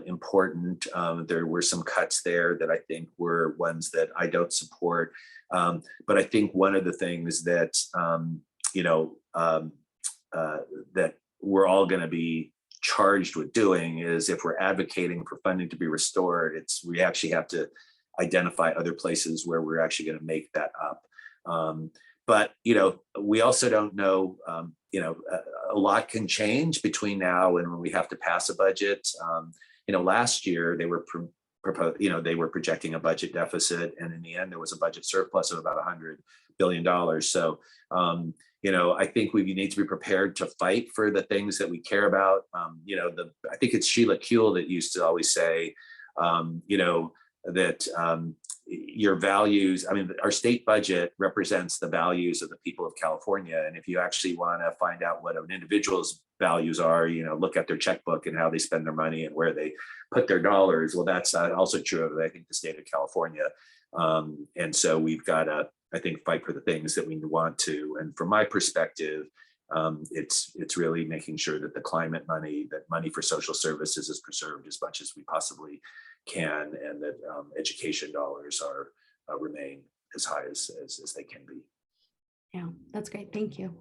important. There were some cuts there that I think were ones that I don't support. But I think one of the things that, that we're all going to be charged with doing is if we're advocating for funding to be restored, we actually have to identify other places where we're actually going to make that up. But, we also don't know, a lot can change between now and when we have to pass a budget. Last year they were proposed, they were projecting a budget deficit, and in the end, there was a budget surplus of about $100 billion. So, I think we need to be prepared to fight for the things that we care about. I think it's Sheila Kuehl that used to always say, that your values, our state budget represents the values of the people of California. And if you actually want to find out what an individual's values are, look at their checkbook and how they spend their money and where they put their dollars. Well, that's also true of, I think, the state of California. And so we've got to, I think, fight for the things that we want to. And from my perspective, it's really making sure that the climate money, that money for social services is preserved as much as we possibly can, and that education dollars are remain as high as they can be. Yeah, that's great. Thank you.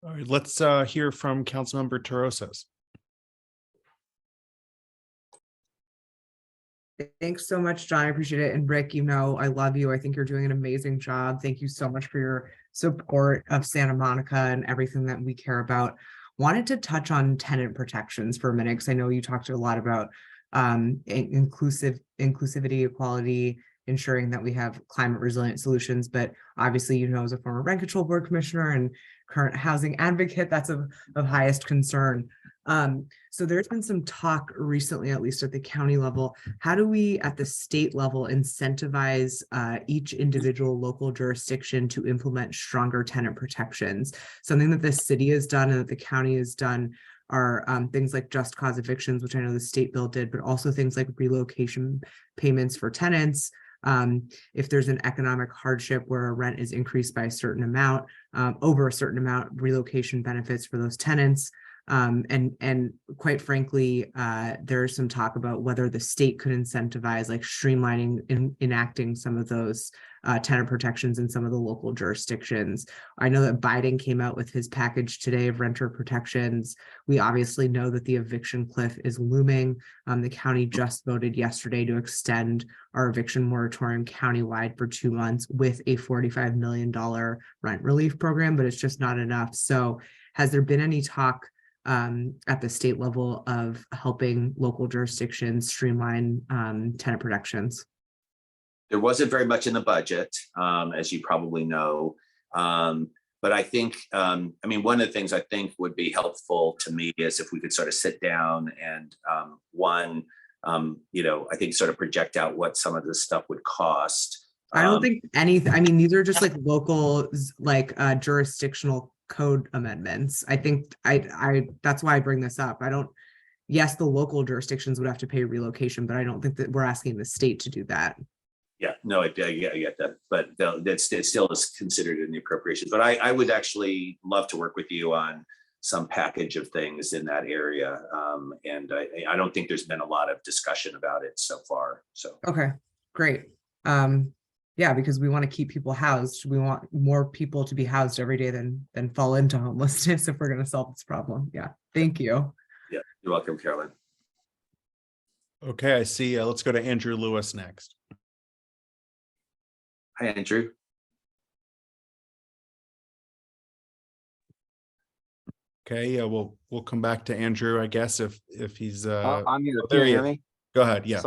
All right, let's hear from Councilmember Torosas. Thanks so much, John. I appreciate it. And Rick, I love you. I think you're doing an amazing job. Thank you so much for your support of Santa Monica and everything that we care about. Wanted to touch on tenant protections for a minute, because I know you talked a lot about inclusivity, equality, ensuring that we have climate resilient solutions. But obviously, as a former rent control board commissioner and current housing advocate, that's of highest concern. So there's been some talk recently, at least at the county level. How do we at the state level incentivize each individual local jurisdiction to implement stronger tenant protections? Something that the city has done and that the county has done are things like just cause evictions, which I know the state bill did, but also things like relocation payments for tenants. If there's an economic hardship where a rent is increased by a certain amount, over a certain amount, relocation benefits for those tenants. And quite frankly, there's some talk about whether the state could incentivize, like streamlining enacting some of those tenant protections in some of the local jurisdictions. I know that Biden came out with his package today of renter protections. We obviously know that the eviction cliff is looming. The county just voted yesterday to extend our eviction moratorium countywide for 2 months with a $45 million rent relief program, but it's just not enough. So has there been any talk at the state level of helping local jurisdictions streamline tenant protections? There wasn't very much in the budget, as you probably know. But I think, one of the things I think would be helpful to me is if we could sort of sit down and I think sort of project out what some of this stuff would cost. I don't think anything, these are just like local, jurisdictional code amendments. I think that's why I bring this up. Yes, the local jurisdictions would have to pay relocation, but I don't think that we're asking the state to do that. Yeah, no, I get that, but that still is considered in the appropriations. But I would actually love to work with you on some package of things in that area. And I don't think there's been a lot of discussion about it so far. So okay, great. Yeah, because we want to keep people housed. We want more people to be housed every day than fall into homelessness if we're going to solve this problem. Yeah, thank you. Yeah, you're welcome, Carolyn. Okay, I see. Let's go to Andrew Lewis next. Hi, Andrew. Okay, yeah, we'll come back to Andrew, I guess, if he's I'm here. there Can you you hear me? Go ahead. Yeah.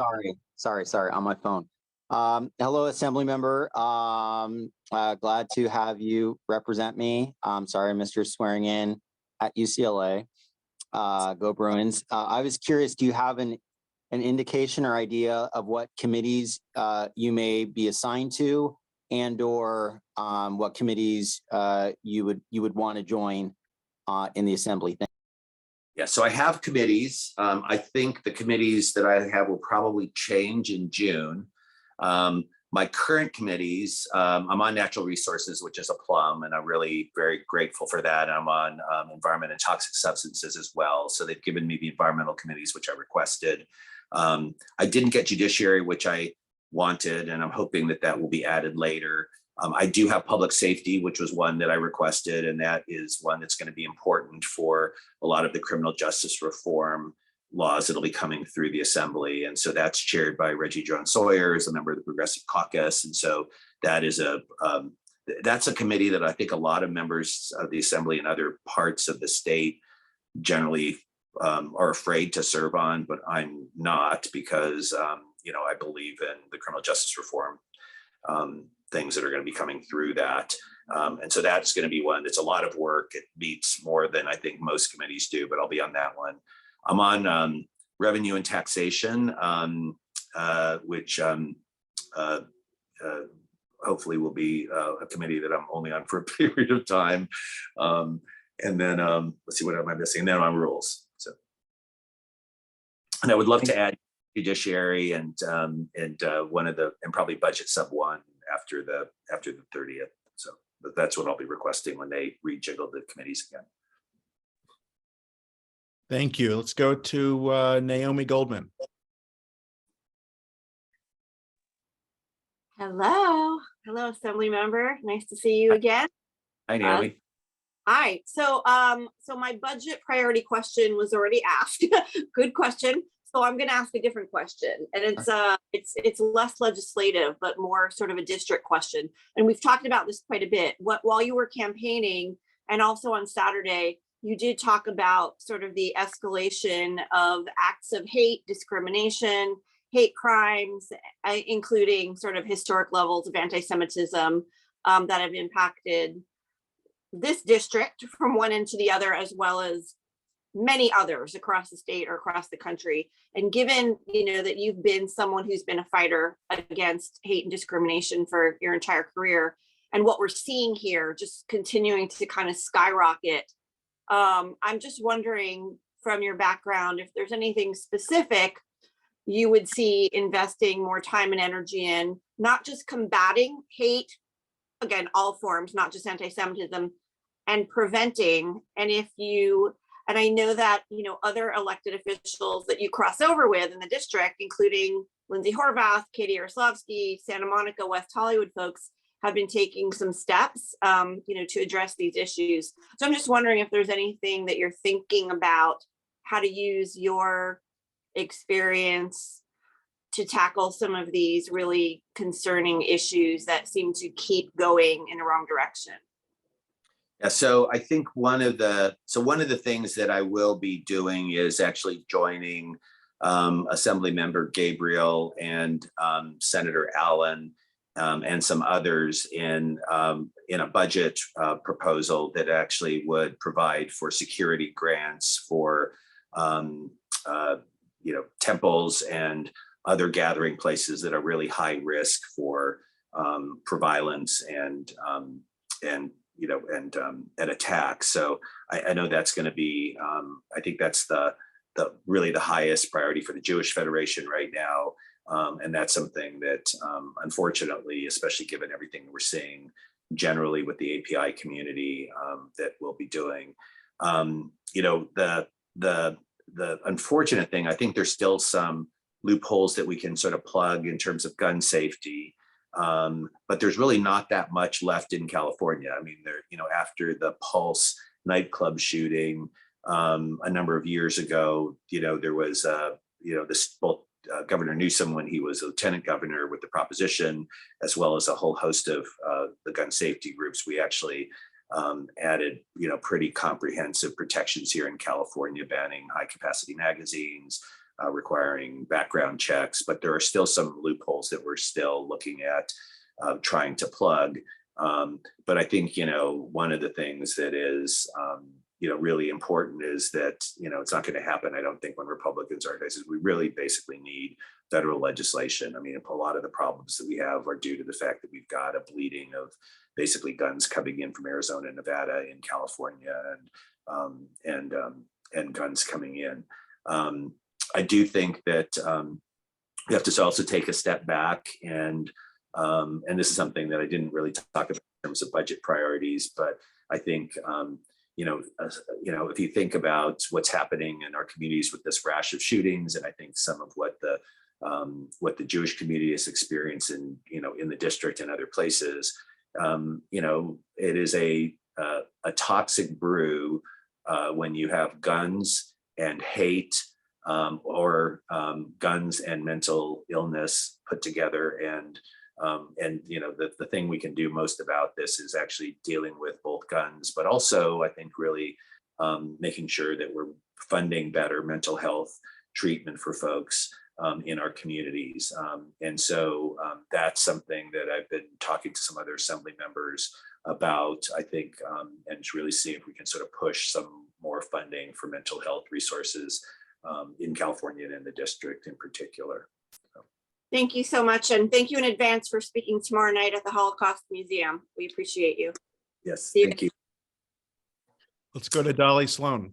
Sorry on my phone. Hello, Assembly Member. Glad to have you represent me. I'm sorry I missed your swearing in at UCLA. Go Bruins. I was curious, do you have an indication or idea of what committees you may be assigned to, and or what committees you would want to join in the Assembly? Yeah, so I have committees. I think the committees that I have will probably change in June. My current committees, I'm on natural resources, which is a plum, and I'm really very grateful for that. I'm on environment and toxic substances as well. So they've given me the environmental committees, which I requested. I didn't get judiciary, which I wanted, and I'm hoping that will be added later. I do have public safety, which was one that I requested, and that is one that's going to be important for a lot of the criminal justice reform laws that'll be coming through the Assembly. And so that's chaired by Reggie John Sawyer, as a member of the Progressive Caucus. And so that is that's a committee that I think a lot of members of the Assembly and other parts of the state generally are afraid to serve on, but I'm not, because I believe in the criminal justice reform things that are going to be coming through that. And so that's going to be one that's a lot of work. It meets more than I think most committees do, but I'll be on that one. I'm on revenue and taxation, which hopefully will be a committee that I'm only on for a period of time. And then let's see, what am I missing? And then on rules. So, and I would love to add judiciary and one of the, and probably budget sub 1 after the 30th. So but that's what I'll be requesting when they rejiggle the committees again. Thank you. Let's go to Naomi Goldman. Hello, Assembly Member. Nice to see you again. Hi, Naomi. Hi. So my budget priority question was already asked. Good question. So I'm going to ask a different question, and it's less legislative, but more sort of a district question. And we've talked about this quite a bit. While you were campaigning, and also on Saturday, you did talk about sort of the escalation of acts of hate, discrimination, hate crimes, including sort of historic levels of anti-Semitism that have impacted this district from one end to the other, as well as many others across the state or across the country. And given, that you've been someone who's been a fighter against hate and discrimination for your entire career, and what we're seeing here just continuing to kind of skyrocket, I'm just wondering from your background, if there's anything specific you would see investing more time and energy in, not just combating hate, again, all forms, not just anti-Semitism, and preventing. And I know that, other elected officials that you cross over with in the district, including Lindsay Horvath, Katie Yaroslavsky, Santa Monica, West Hollywood folks, have been taking some steps, to address these issues. So I'm just wondering if there's anything that you're thinking about how to use your experience to tackle some of these really concerning issues that seem to keep going in the wrong direction. Yeah, so I think one of the things that I will be doing is actually joining Assembly Member Gabriel and Senator Allen and some others in a budget proposal that actually would provide for security grants for temples and other gathering places that are really high risk for violence and attacks. So I know that's going to be, I think that's the really the highest priority for the Jewish Federation right now. And that's something that unfortunately, especially given everything we're seeing generally with the API community, that we'll be doing. The unfortunate thing, I think there's still some loopholes that we can sort of plug in terms of gun safety. But there's really not that much left in California. I mean, after the Pulse nightclub shooting a number of years ago, there was, Governor Newsom, when he was lieutenant governor with the proposition, as well as a whole host of the gun safety groups, we actually added, pretty comprehensive protections here in California, banning high capacity magazines, requiring background checks, but there are still some loopholes that we're still looking at trying to plug. But I think, one of the things that is, really important is that, it's not going to happen, I don't think, when Republicans are organized. We really basically need federal legislation. I mean, a lot of the problems that we have are due to the fact that we've got a bleeding of basically guns coming in from Arizona and Nevada in California, and guns coming in. I do think that we have to also take a step back, and this is something that I didn't really talk about in terms of budget priorities, but I think if you think about what's happening in our communities with this rash of shootings, and I think some of what the Jewish community is experiencing, in the district and other places, it is a toxic brew when you have guns and hate, or guns and mental illness put together. And the thing we can do most about this is actually dealing with both guns, but also I think really making sure that we're funding better mental health treatment for folks in our communities. And so that's something that I've been talking to some other assembly members about, I think, and really see if we can sort of push some more funding for mental health resources in California and in the district in particular. So. Thank you so much. And thank you in advance for speaking tomorrow night at the Holocaust Museum. We appreciate you. Yes, See thank you. Let's go to Dolly Sloan.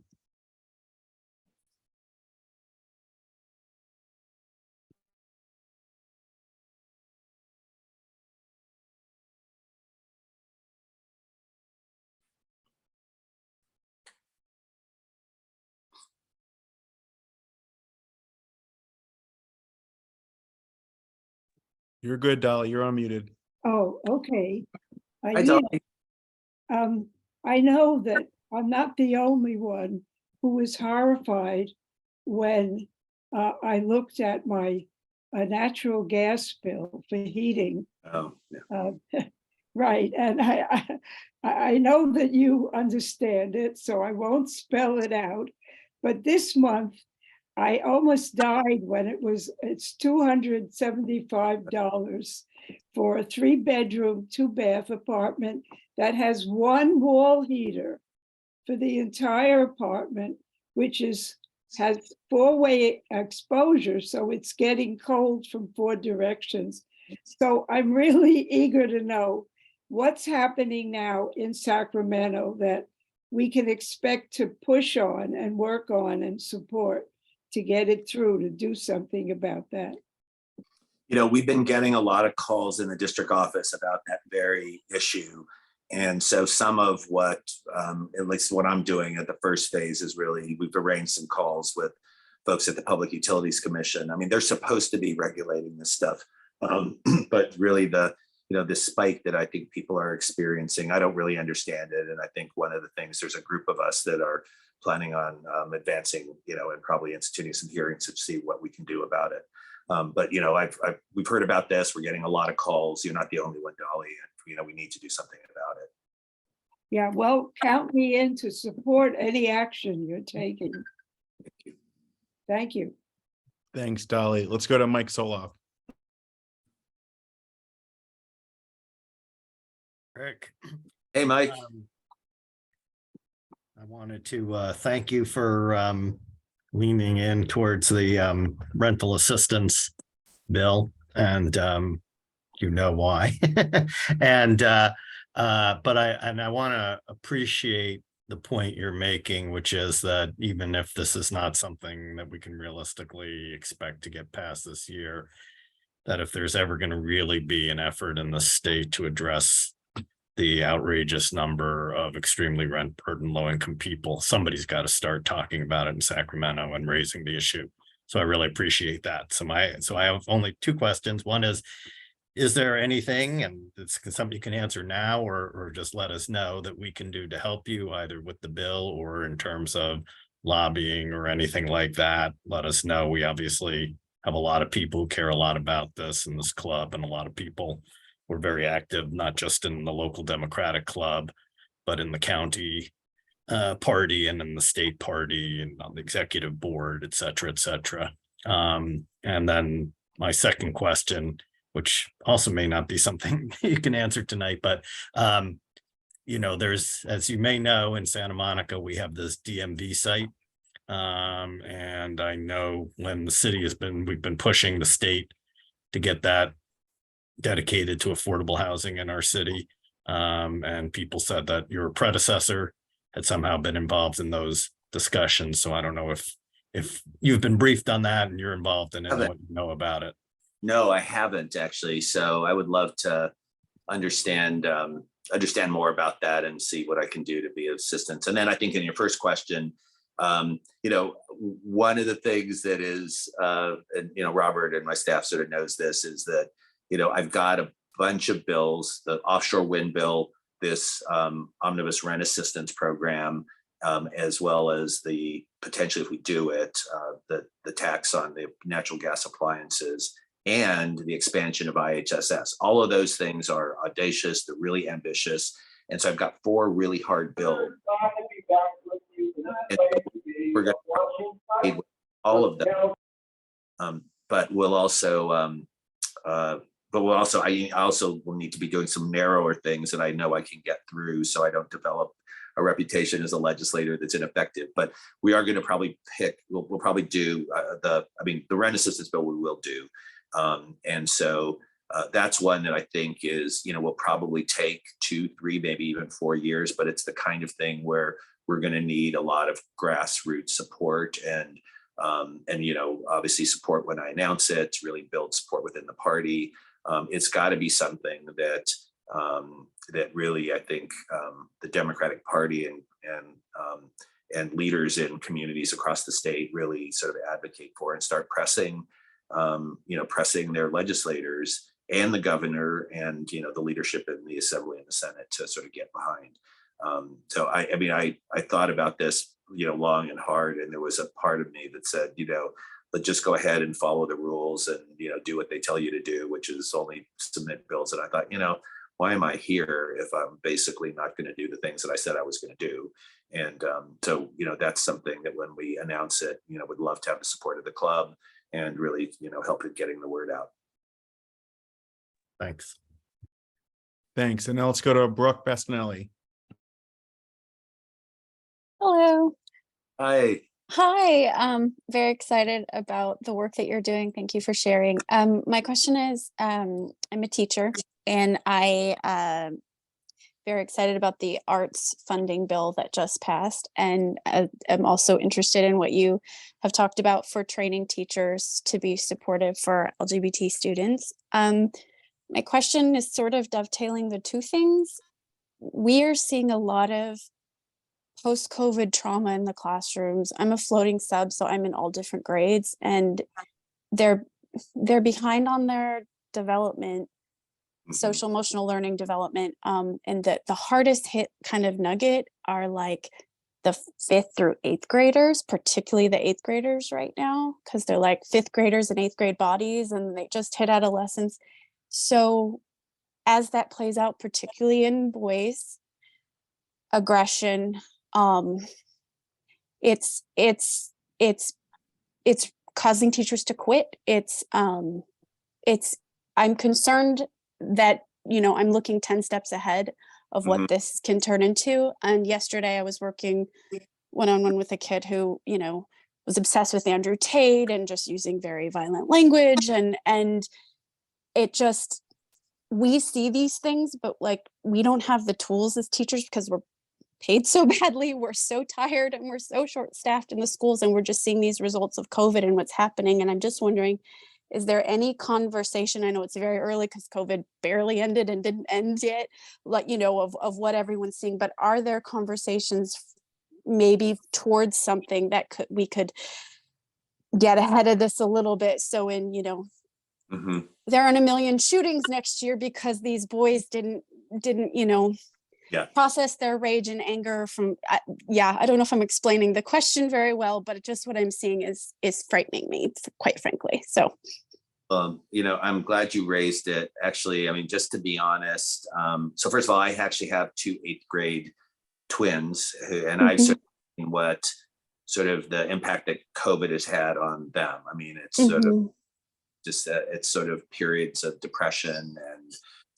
You're good, Dolly. You're unmuted. Oh, okay. Hi, Yeah, Dolly. I know that I'm not the only one who was horrified when I looked at my natural gas bill for heating. Oh, yeah. Right, and I know that you understand it, so I won't spell it out. But this month, I almost died when it's $275 for a 3-bedroom, 2-bath apartment that has one wall heater for the entire apartment, which has 4-way exposure, so it's getting cold from 4 directions. So I'm really eager to know what's happening now in Sacramento that we can expect to push on and work on and support to get it through, to do something about that. You know, we've been getting a lot of calls in the district office about that very issue. And so some of what, at least what I'm doing at the first phase is really, we've arranged some calls with folks at the Public Utilities Commission. I mean, they're supposed to be regulating this stuff, but really the spike that I think people are experiencing, I don't really understand it. And I think one of the things, there's a group of us that are planning on advancing, and probably instituting some hearings to see what we can do about it. But we've heard about this. We're getting a lot of calls. You're not the only one, Dolly, and we need to do something about it. Yeah, well, count me in to support any action you're taking. Thank you. Thank you. Thanks, Dolly. Let's go to Mike Soloff. Rick. Hey, Mike. I wanted to thank you for leaning in towards the rental assistance bill, and you know why. And but I want to appreciate the point you're making, which is that even if this is not something that we can realistically expect to get past this year, that if there's ever going to really be an effort in the state to address the outrageous number of extremely rent burdened low-income people, somebody's got to start talking about it in Sacramento and raising the issue. So I really appreciate that. So I have only 2 questions. One is there anything, and it's something you can answer now or just let us know, that we can do to help you either with the bill or in terms of lobbying or anything like that? Let us know. We obviously have a lot of people who care a lot about this in this club, and a lot of people were very active, not just in the local Democratic club, but in the county party and in the state party and on the executive board, et cetera, et cetera. And then my second question, which also may not be something you can answer tonight, but there's, as you may know, in Santa Monica, we have this DMV site. And I know when the city we've been pushing the state to get that dedicated to affordable housing in our city. And people said that your predecessor had somehow been involved in those discussions. So I don't know if you've been briefed on that and you're involved in it, and what you know about it. No, I haven't actually. So I would love to understand more about that and see what I can do to be of assistance. And then I think in your first question, one of the things that is, Robert and my staff sort of knows this, is that, I've got a bunch of bills, the offshore wind bill, this omnibus rent assistance program, as well as the potentially, if we do it, the tax on the natural gas appliances and the expansion of IHSS. All of those things are audacious. They're really ambitious. And so I've got 4 really hard bills. and we're going to all of them. But we'll also, I also will need to be doing some narrower things that I know I can get through, so I don't develop a reputation as a legislator that's ineffective. But we are going to probably we'll probably do the rent assistance bill we will do. And so that's one that I think is, will probably take 2, 3, maybe even 4 years, but it's the kind of thing where we're going to need a lot of grassroots support and obviously support when I announce it, to really build support within the party. It's got to be something that really, I think, the Democratic Party and leaders in communities across the state really sort of advocate for and start pressing their legislators and the governor and the leadership in the Assembly and the Senate to sort of get behind. So I thought about this long and hard, and there was a part of me that said, let's just go ahead and follow the rules and do what they tell you to do, which is only submit bills. And I thought, why am I here if I'm basically not going to do the things that I said I was going to do? And so that's something that when we announce it, would love to have the support of the club and really help in getting the word out. Thanks. Thanks. And now let's go to Brooke Bestinelli. Hello. Hi. Hi. Very excited about the work that you're doing. Thank you for sharing. My question is, I'm a teacher and I very excited about the arts funding bill that just passed. And I'm also interested in what you have talked about for training teachers to be supportive for LGBT students. My question is sort of dovetailing the two things. We are seeing a lot of post-COVID trauma in the classrooms. I'm a floating sub, so I'm in all different grades, and they're behind on their development, social emotional learning development. And the hardest hit kind of nugget are like the 5th through 8th graders, particularly the 8th graders right now, because they're like 5th graders and 8th grade bodies, and they just hit adolescence. So as that plays out, particularly in boys, aggression, it's causing teachers to quit. I'm concerned that, I'm looking 10 steps ahead of what this can turn into. And yesterday I was working one-on-one with a kid who, was obsessed with Andrew Tate and just using very violent language. And it just, we see these things, but like, we don't have the tools as teachers because we're paid so badly, we're so tired, and we're so short-staffed in the schools, and we're just seeing these results of COVID and what's happening. And I'm just wondering, is there any conversation? I know it's very early because COVID barely ended and didn't end yet, like, of what everyone's seeing, but are there conversations maybe towards something that we could get ahead of this a little bit? So in, there aren't a million shootings next year because these boys didn't, process their rage and anger from, I don't know if I'm explaining the question very well, but just what I'm seeing is frightening me, quite frankly. So, I'm glad you raised it. Actually, just to be honest, so first of all, I actually have 2 8th grade twins and I've seen what sort of the impact that COVID has had on them. It's sort of just it's sort of periods of depression and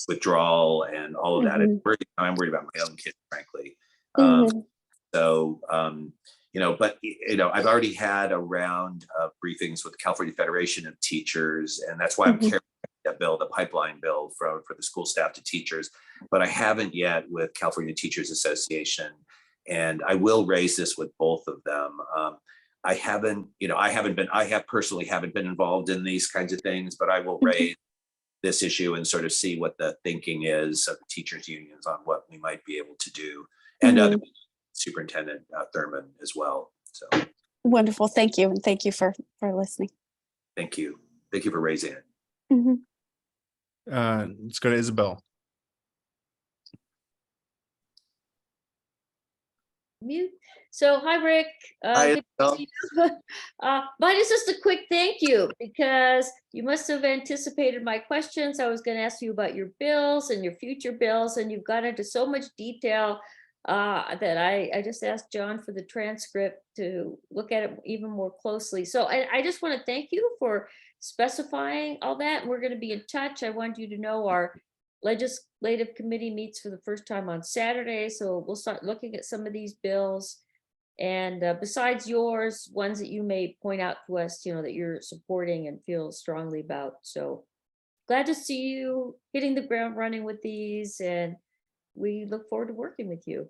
withdrawal and all of that. I'm worried about my own kids, frankly. But I've already had a round of briefings with the California Federation of Teachers, and that's why I'm carrying that bill, the pipeline bill for the school staff to teachers, but I haven't yet with California Teachers Association. And I will raise this with both of them. I personally haven't been involved in these kinds of things, but I will raise this issue and sort of see what the thinking is of the teachers unions on what we might be able to do, and other Superintendent Thurman as well. So wonderful. Thank you. And thank you for listening. Thank you. Thank you for raising it. Let's go to Isabel. Mute. So hi, Rick. Hi, Good to see you. Mine is just a quick thank you because you must have anticipated my questions. I was going to ask you about your bills and your future bills, and you've gone into so much detail that I just asked John for the transcript to look at it even more closely. So I just want to thank you for specifying all that. We're going to be in touch. I want you to know our legislative committee meets for the first time on Saturday. So we'll start looking at some of these bills. And besides yours, ones that you may point out to us, that you're supporting and feel strongly about. So glad to see you hitting the ground running with these, and we look forward to working with you.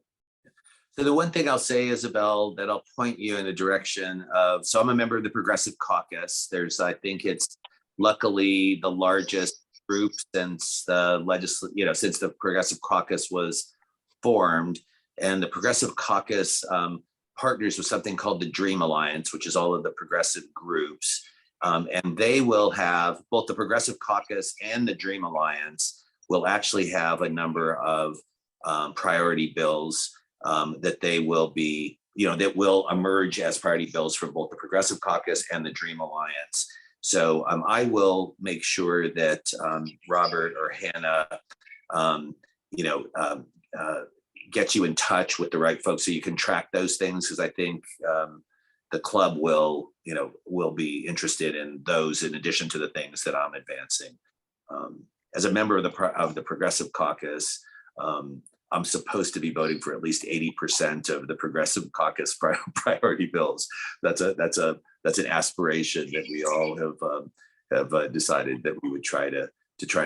So the one thing I'll say, Isabel, that I'll point you in the direction of, so I'm a member of the Progressive Caucus. I think it's luckily the largest group since since the Progressive Caucus was formed. And the Progressive Caucus partners with something called the Dream Alliance, which is all of the progressive groups. And they will have, both the Progressive Caucus and the Dream Alliance will actually have a number of priority bills that they will be, that will emerge as priority bills from both the Progressive Caucus and the Dream Alliance. So I will make sure that Robert or Hannah, get you in touch with the right folks so you can track those things, because I think the club will be interested in those in addition to the things that I'm advancing. As a member of the Progressive Caucus, I'm supposed to be voting for at least 80% of the Progressive Caucus priority bills. That's an aspiration that we all have decided that we would try to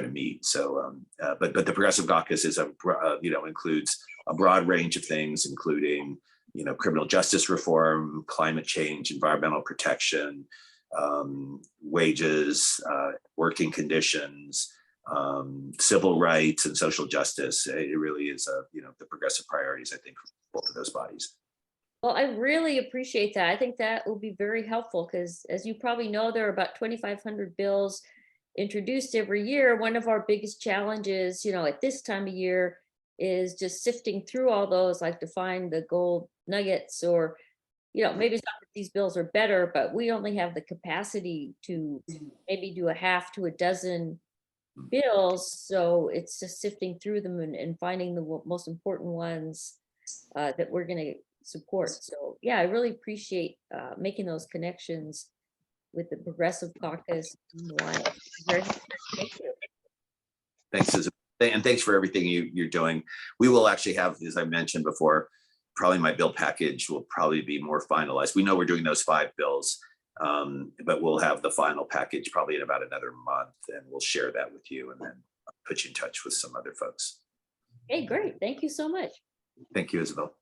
meet. So, but the Progressive Caucus is includes a broad range of things, including criminal justice reform, climate change, environmental protection, wages, working conditions, civil rights, and social justice. It really is the progressive priorities, I think, for both of those bodies. Well, I really appreciate that. I think that will be very helpful because, as you probably know, there are about 2,500 bills introduced every year. One of our biggest challenges, at this time of year, is just sifting through all those, like to find the gold nuggets, or maybe it's not that these bills are better, but we only have the capacity to maybe do a half to a dozen bills. So it's just sifting through them and finding the most important ones that we're going to support. So yeah, I really appreciate making those connections with the Progressive Caucus. Thank you. Thanks, Isabel. And thanks for everything you're doing. We will actually have, as I mentioned before, probably my bill package will probably be more finalized. We know we're doing those 5 bills, but we'll have the final package probably in about another month, and we'll share that with you and then put you in touch with some other folks. Hey, great. Thank you so much. Thank you, Isabel.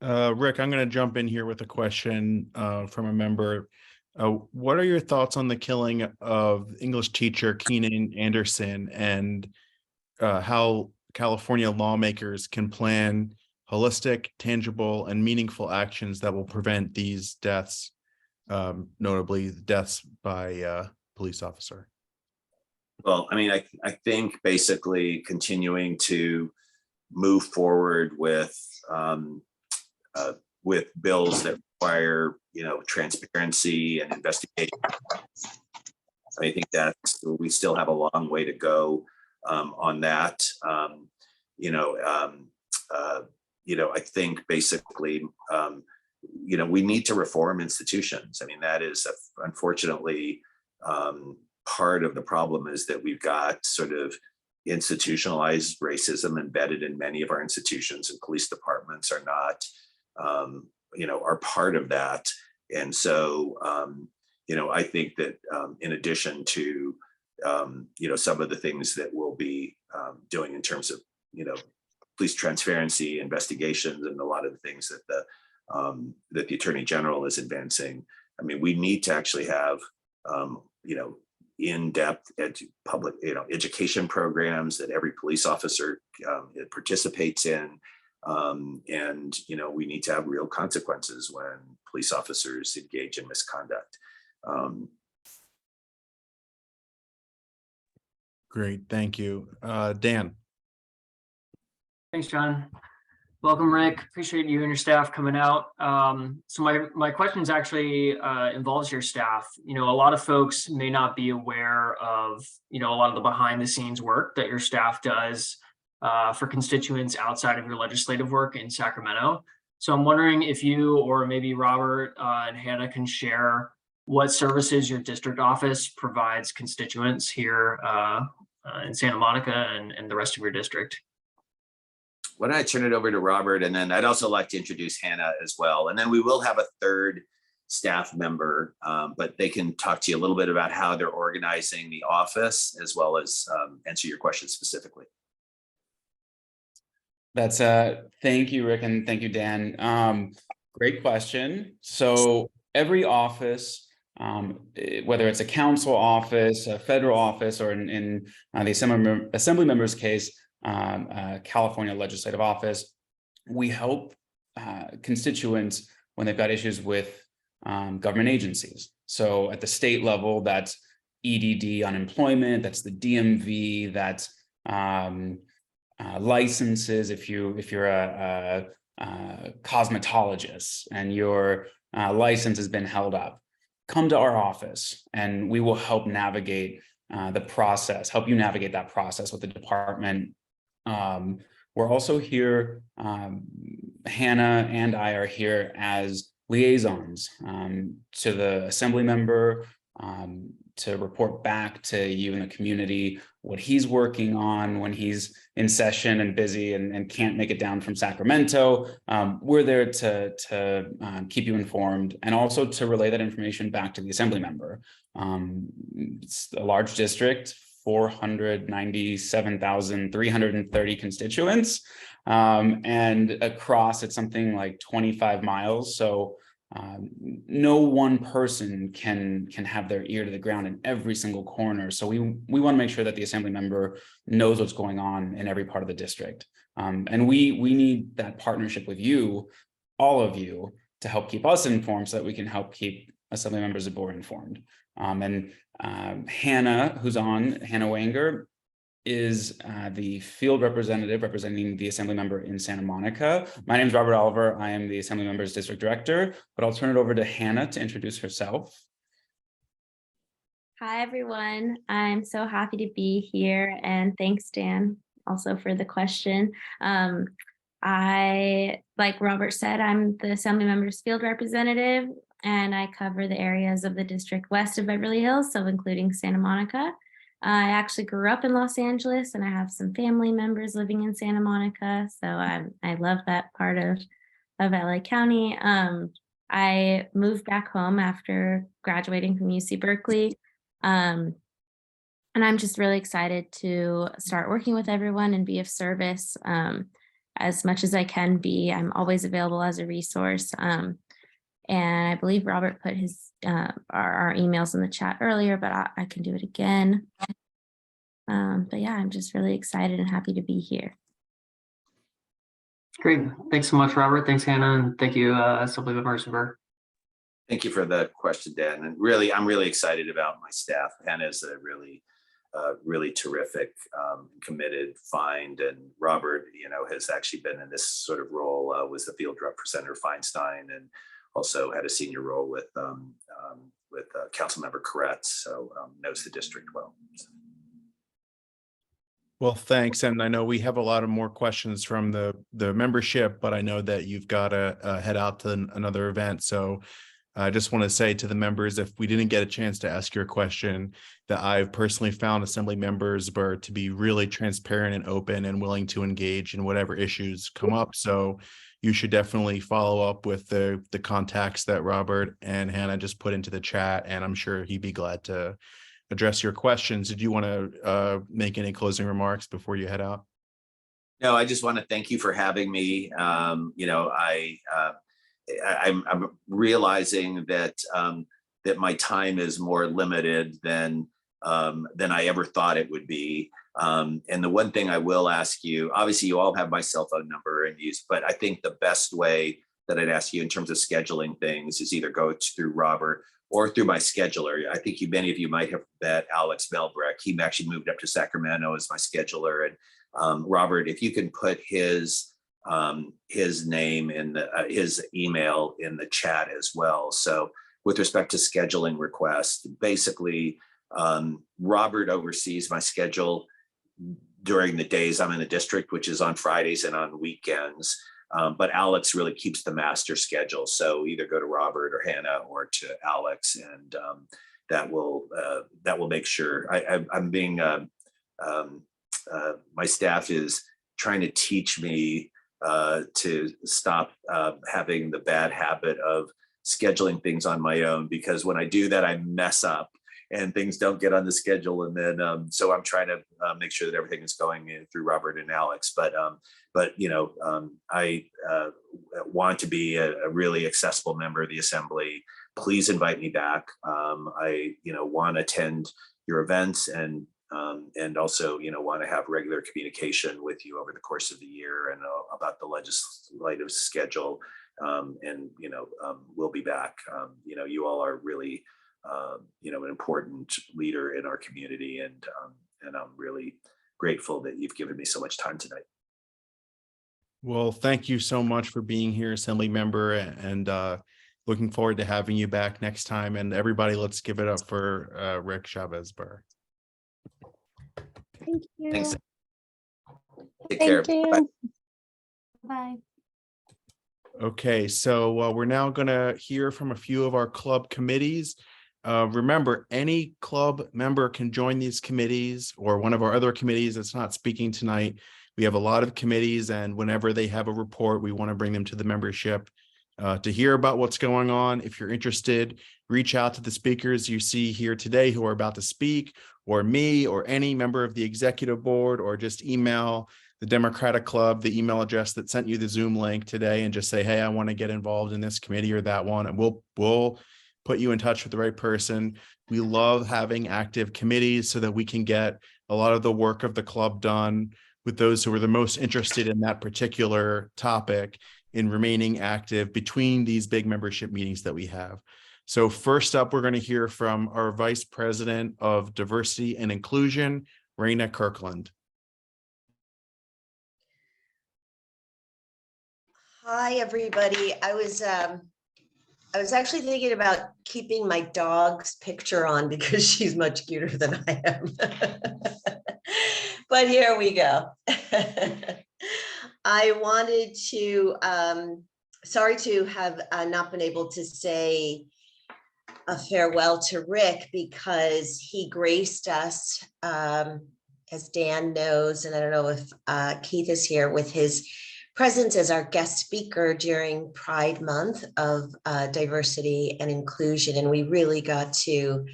Rick, I'm going to jump in here with a question from a member. What are your thoughts on the killing of English teacher Keenan Anderson, and how California lawmakers can plan holistic, tangible, and meaningful actions that will prevent these deaths, notably deaths by police officer? Well, I mean, I think basically continuing to move forward with bills that require, transparency and investigation. I think that we still have a long way to go on that. I think basically, we need to reform institutions. I mean, that is unfortunately part of the problem, is that we've got sort of institutionalized racism embedded in many of our institutions, and police departments are not, are part of that. And so, I think that in addition to, some of the things that we'll be doing in terms of, police transparency, investigations, and a lot of the things that the Attorney General is advancing. I mean, we need to actually have, in-depth public, education programs that every police officer participates in. And, we need to have real consequences when police officers engage in misconduct. Great, thank you. Dan. Thanks, John. Welcome, Rick. Appreciate you and your staff coming out. So my questions actually involves your staff. A lot of folks may not be aware of, a lot of the behind the scenes work that your staff does for constituents outside of your legislative work in Sacramento. So I'm wondering if you or maybe Robert and Hannah can share what services your district office provides constituents here in Santa Monica and the rest of your district. Why don't I turn it over to Robert, and then I'd also like to introduce Hannah as well. And then we will have a third staff member, but they can talk to you a little bit about how they're organizing the office, as well as answer your question specifically. That's thank you, Rick, and thank you, Dan. Great question. So every office, whether it's a council office, a federal office, or in the assembly member's case, California legislative office, we help constituents when they've got issues with government agencies. So at the state level, that's EDD unemployment, that's the DMV, that's licenses. If you're a cosmetologist and your license has been held up, come to our office and we will help navigate the process, help you navigate that process with the department. We're also here, Hannah and I are here as liaisons to the assembly member, to report back to you in the community what he's working on when he's in session and busy and can't make it down from Sacramento. We're there to keep you informed and also to relay that information back to the assembly member. It's a large district, 497,330 constituents, and across it's something like 25 miles. So no one person can have their ear to the ground in every single corner. So we want to make sure that the assembly member knows what's going on in every part of the district. And we need that partnership with you, all of you, to help keep us informed so that we can help keep assembly members of board informed. Hannah, who's on, Hannah Wanger, is the field representative representing the assembly member in Santa Monica. My name is Robert Oliver. I am the assembly member's district director, but I'll turn it over to Hannah to introduce herself. Hi, everyone. I'm so happy to be here, and thanks, Dan, also for the question. Like Robert said, I'm the assembly member's field representative, and I cover the areas of the district west of Beverly Hills, so including Santa Monica. I actually grew up in Los Angeles, and I have some family members living in Santa Monica, so I love that part of LA County. I moved back home after graduating from UC Berkeley, and I'm just really excited to start working with everyone and be of service as much as I can be. I'm always available as a resource. And I believe Robert put his our emails in the chat earlier, but I can do it again. But yeah, I'm just really excited and happy to be here. Great. Thanks so much, Robert. Thanks, Hannah. And thank you, Assemblymember Rosenberg. Thank you for the question, Dan. And really, I'm really excited about my staff. Hannah is a really terrific, committed find. And Robert, has actually been in this sort of role, was the field representative Feinstein, and also had a senior role with Councilmember Koretz, so knows the district well. Well, thanks. And I know we have a lot of more questions from the membership, but I know that you've got to head out to another event. So I just want to say to the members, if we didn't get a chance to ask your question, that I've personally found assembly members to be really transparent and open and willing to engage in whatever issues come up. So you should definitely follow up with the contacts that Robert and Hannah just put into the chat, and I'm sure he'd be glad to address your questions. Did you want to make any closing remarks before you head out? No, I just want to thank you for having me. I'm realizing that that my time is more limited than I ever thought it would be. And the one thing I will ask you, obviously you all have my cell phone number and use, but I think the best way that I'd ask you in terms of scheduling things is either go through Robert or through my scheduler. I think many of you might have met Alex Melbrecht. He actually moved up to Sacramento as my scheduler. And Robert, if you can put his name in his email in the chat as well. So with respect to scheduling requests, basically Robert oversees my schedule. during the days I'm in the district, which is on Fridays and on weekends. But Alex really keeps the master schedule. So either go to Robert or Hannah or to Alex, and that will make sure I'm being, my staff is trying to teach me to stop having the bad habit of scheduling things on my own, because when I do that, I mess up and things don't get on the schedule. And then, so I'm trying to make sure that everything is going in through Robert and Alex. But I want to be a really accessible member of the assembly. Please invite me back. I want to attend your events and also want to have regular communication with you over the course of the year and about the legislative schedule. We'll be back. You all are really an important leader in our community, and I'm really grateful that you've given me so much time tonight. Well, thank you so much for being here, Assembly Member, and looking forward to having you back next time. And everybody, let's give it up for Rick Chavez-Burr. Thank you. Thanks. Take care. Bye. Bye. Okay, so we're now going to hear from a few of our club committees. Remember, any club member can join these committees or one of our other committees that's not speaking tonight. We have a lot of committees, and whenever they have a report, we want to bring them to the membership to hear about what's going on. If you're interested, reach out to the speakers you see here today who are about to speak, or me, or any member of the executive board, or just email the Democratic Club, the email address that sent you the Zoom link today, and just say, hey, I want to get involved in this committee or that one, and we'll put you in touch with the right person. We love having active committees so that we can get a lot of the work of the club done with those who are the most interested in that particular topic in remaining active between these big membership meetings that we have. So first up, we're going to hear from our Vice President of Diversity and Inclusion, Raina Kirkland. Hi, everybody. I was actually thinking about keeping my dog's picture on because she's much cuter than I am. But here we go. I wanted to, sorry to have not been able to say a farewell to Rick, because he graced us, as Dan knows, and I don't know if Keith is here, with his presence as our guest speaker during Pride Month of Diversity and Inclusion. And we really got to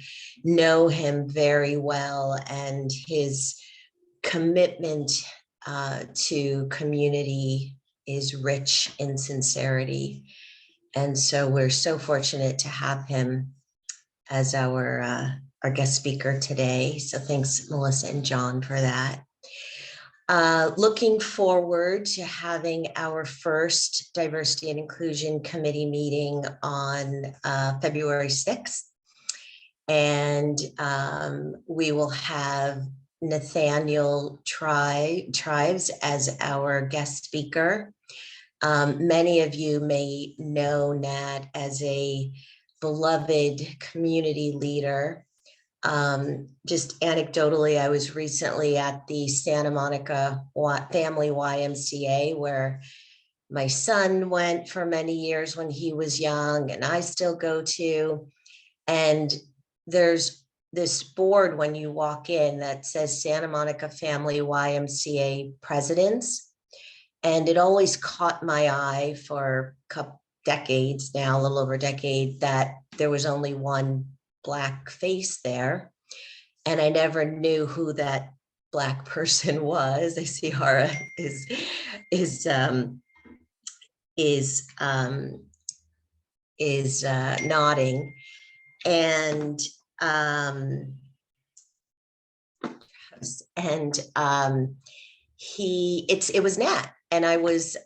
know him very well, and his commitment to community is rich in sincerity. And so we're so fortunate to have him as our guest speaker today. So thanks, Melissa and John, for that. Looking forward to having our first Diversity and Inclusion Committee meeting on February 6th. And we will have Nathaniel Tribes as our guest speaker. Many of you may know Nat as a beloved community leader. Just anecdotally, I was recently at the Santa Monica Family YMCA, where my son went for many years when he was young, and I still go to. And there's this board when you walk in that says Santa Monica Family YMCA Presidents. And it always caught my eye for a couple decades now, a little over a decade, that there was only one Black face there. And I never knew who that Black person was. I see Hara is nodding. And it was Nat, and I was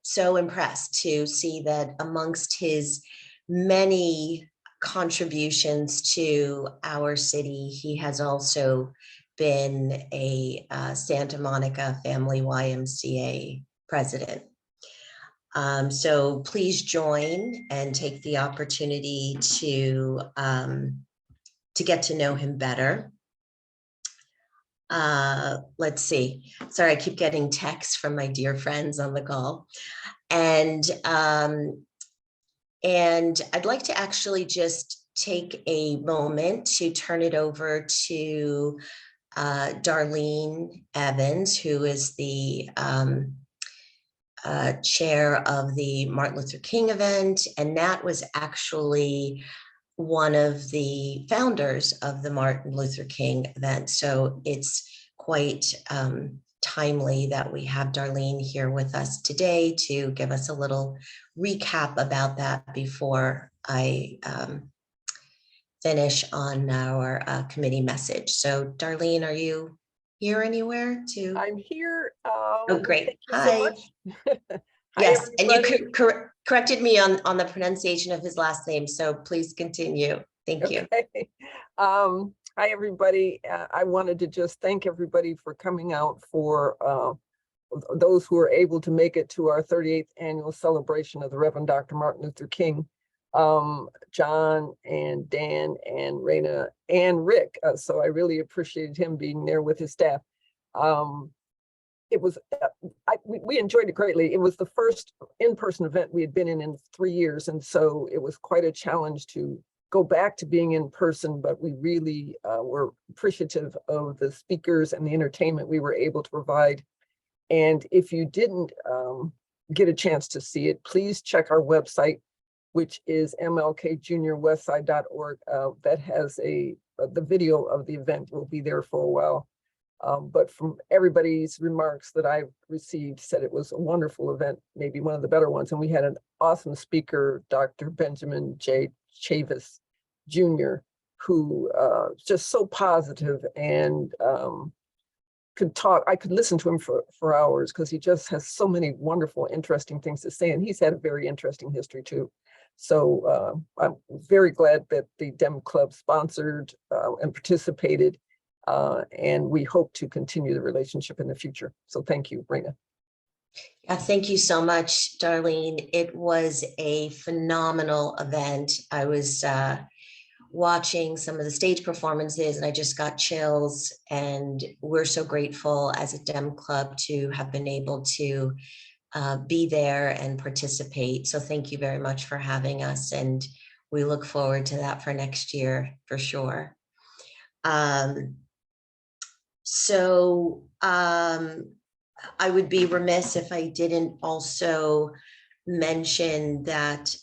so impressed to see that amongst his many contributions to our city, he has also been a Santa Monica Family YMCA president. So please join and take the opportunity to get to know him better. let's see. Sorry, I keep getting texts from my dear friends on the call. And I'd like to actually just take a moment to turn it over to Darlene Evans, who is the chair of the Martin Luther King event. And Nat was actually one of the founders of the Martin Luther King event. So it's quite timely that we have Darlene here with us today to give us a little recap about that before I finish on our committee message. So Darlene, are you here anywhere to? I'm here. Oh, great. Thank you Hi. so much. Hi, Yes, and you everybody. corrected me on the pronunciation of his last name, so please continue. Thank you. Okay. Hi, everybody. I wanted to just thank everybody for coming out, for those who were able to make it to our 38th annual celebration of the Reverend Dr. Martin Luther King. John and Dan and Raina and Rick. So I really appreciated him being there with his staff. It was, we enjoyed it greatly. It was the first in-person event we had been in 3 years. And so it was quite a challenge to go back to being in person, but we really were appreciative of the speakers and the entertainment we were able to provide. And if you didn't get a chance to see it, please check our website, which is mlkjuniorwestside.org. That has the video of the event will be there for a while. But from everybody's remarks that I've received, said it was a wonderful event, maybe one of the better ones. And we had an awesome speaker, Dr. Benjamin J. Chavis Jr., who just so positive and could talk. I could listen to him for hours because he just has so many wonderful, interesting things to say. And he's had a very interesting history too. So I'm very glad that the Dem Club sponsored and participated. And we hope to continue the relationship in the future. So thank you, Raina. Yeah, thank you so much, Darlene. It was a phenomenal event. I was watching some of the stage performances and I just got chills, and we're so grateful as a Dem Club to have been able to be there and participate. So thank you very much for having us, and we look forward to that for next year for sure. I would be remiss if I didn't also mention that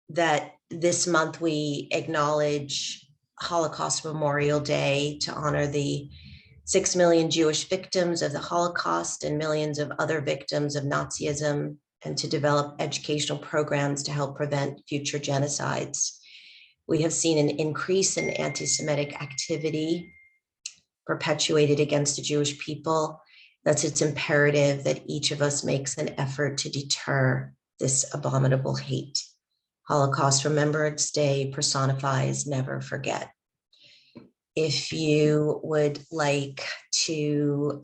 that this month we acknowledge Holocaust Memorial Day to honor the 6 million Jewish victims of the Holocaust and millions of other victims of Nazism, and to develop educational programs to help prevent future genocides. We have seen an increase in anti-Semitic activity perpetuated against the Jewish people. It's imperative that each of us makes an effort to deter this abominable hate. Holocaust Remembrance Day personifies never forget. If you would like to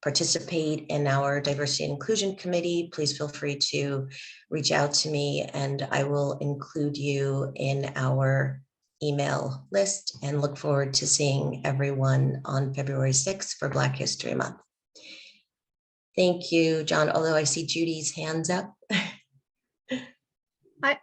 participate in our Diversity and Inclusion Committee, please feel free to reach out to me and I will include you in our email list, and look forward to seeing everyone on February 6th for Black History Month. Thank you, John, although I see Judy's hands up.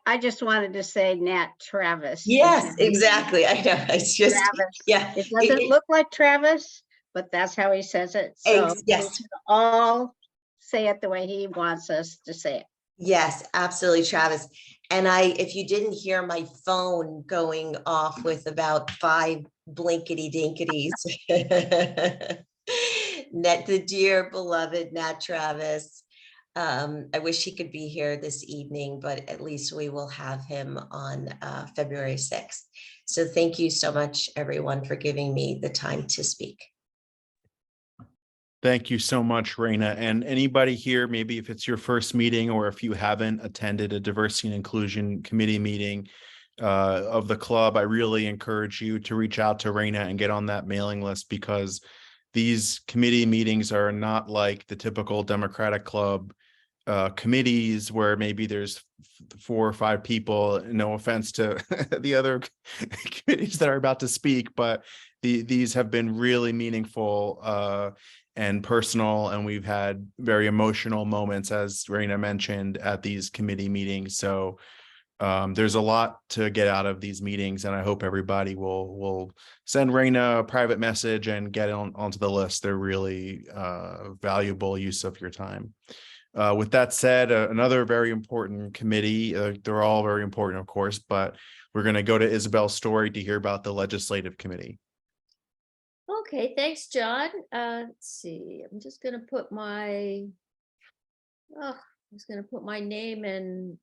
I just wanted to say Nat Travis. Yes, exactly. I know. It's just, Travis. yeah. It doesn't look like Travis, but that's how he says it. So yes. we should all say it the way he wants us to say it. Yes, absolutely, Travis. And if you didn't hear my phone going off with about 5 blinkety dinkities, the dear beloved Nat Travis. I wish he could be here this evening, but at least we will have him on February 6th. So thank you so much, everyone, for giving me the time to speak. Thank you so much, Raina. And anybody here, maybe if it's your first meeting or if you haven't attended a Diversity and Inclusion Committee meeting of the club, I really encourage you to reach out to Raina and get on that mailing list, because these committee meetings are not like the typical Democratic Club committees where maybe there's 4 or 5 people, no offense to the other committees that are about to speak, but these have been really meaningful and personal, and we've had very emotional moments, as Raina mentioned, at these committee meetings. So there's a lot to get out of these meetings, and I hope everybody will send Raina a private message and get onto the list. They're really valuable use of your time. With that said, another very important committee, they're all very important, of course, but we're going to go to Isabel's story to hear about the legislative committee. Okay, thanks, John. Let's see, I'm just going to put my, name, and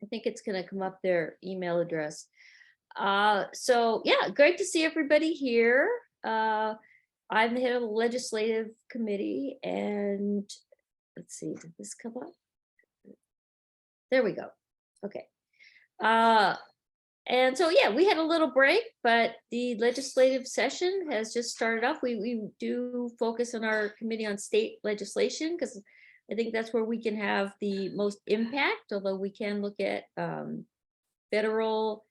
I think it's going to come up their email address. So yeah, great to see everybody here. I'm the head of the legislative committee, and let's see, did this come up? There we go. Okay. And so, yeah, we had a little break, but the legislative session has just started up. We do focus on our committee on state legislation, because I think that's where we can have the most impact, although we can look at federal,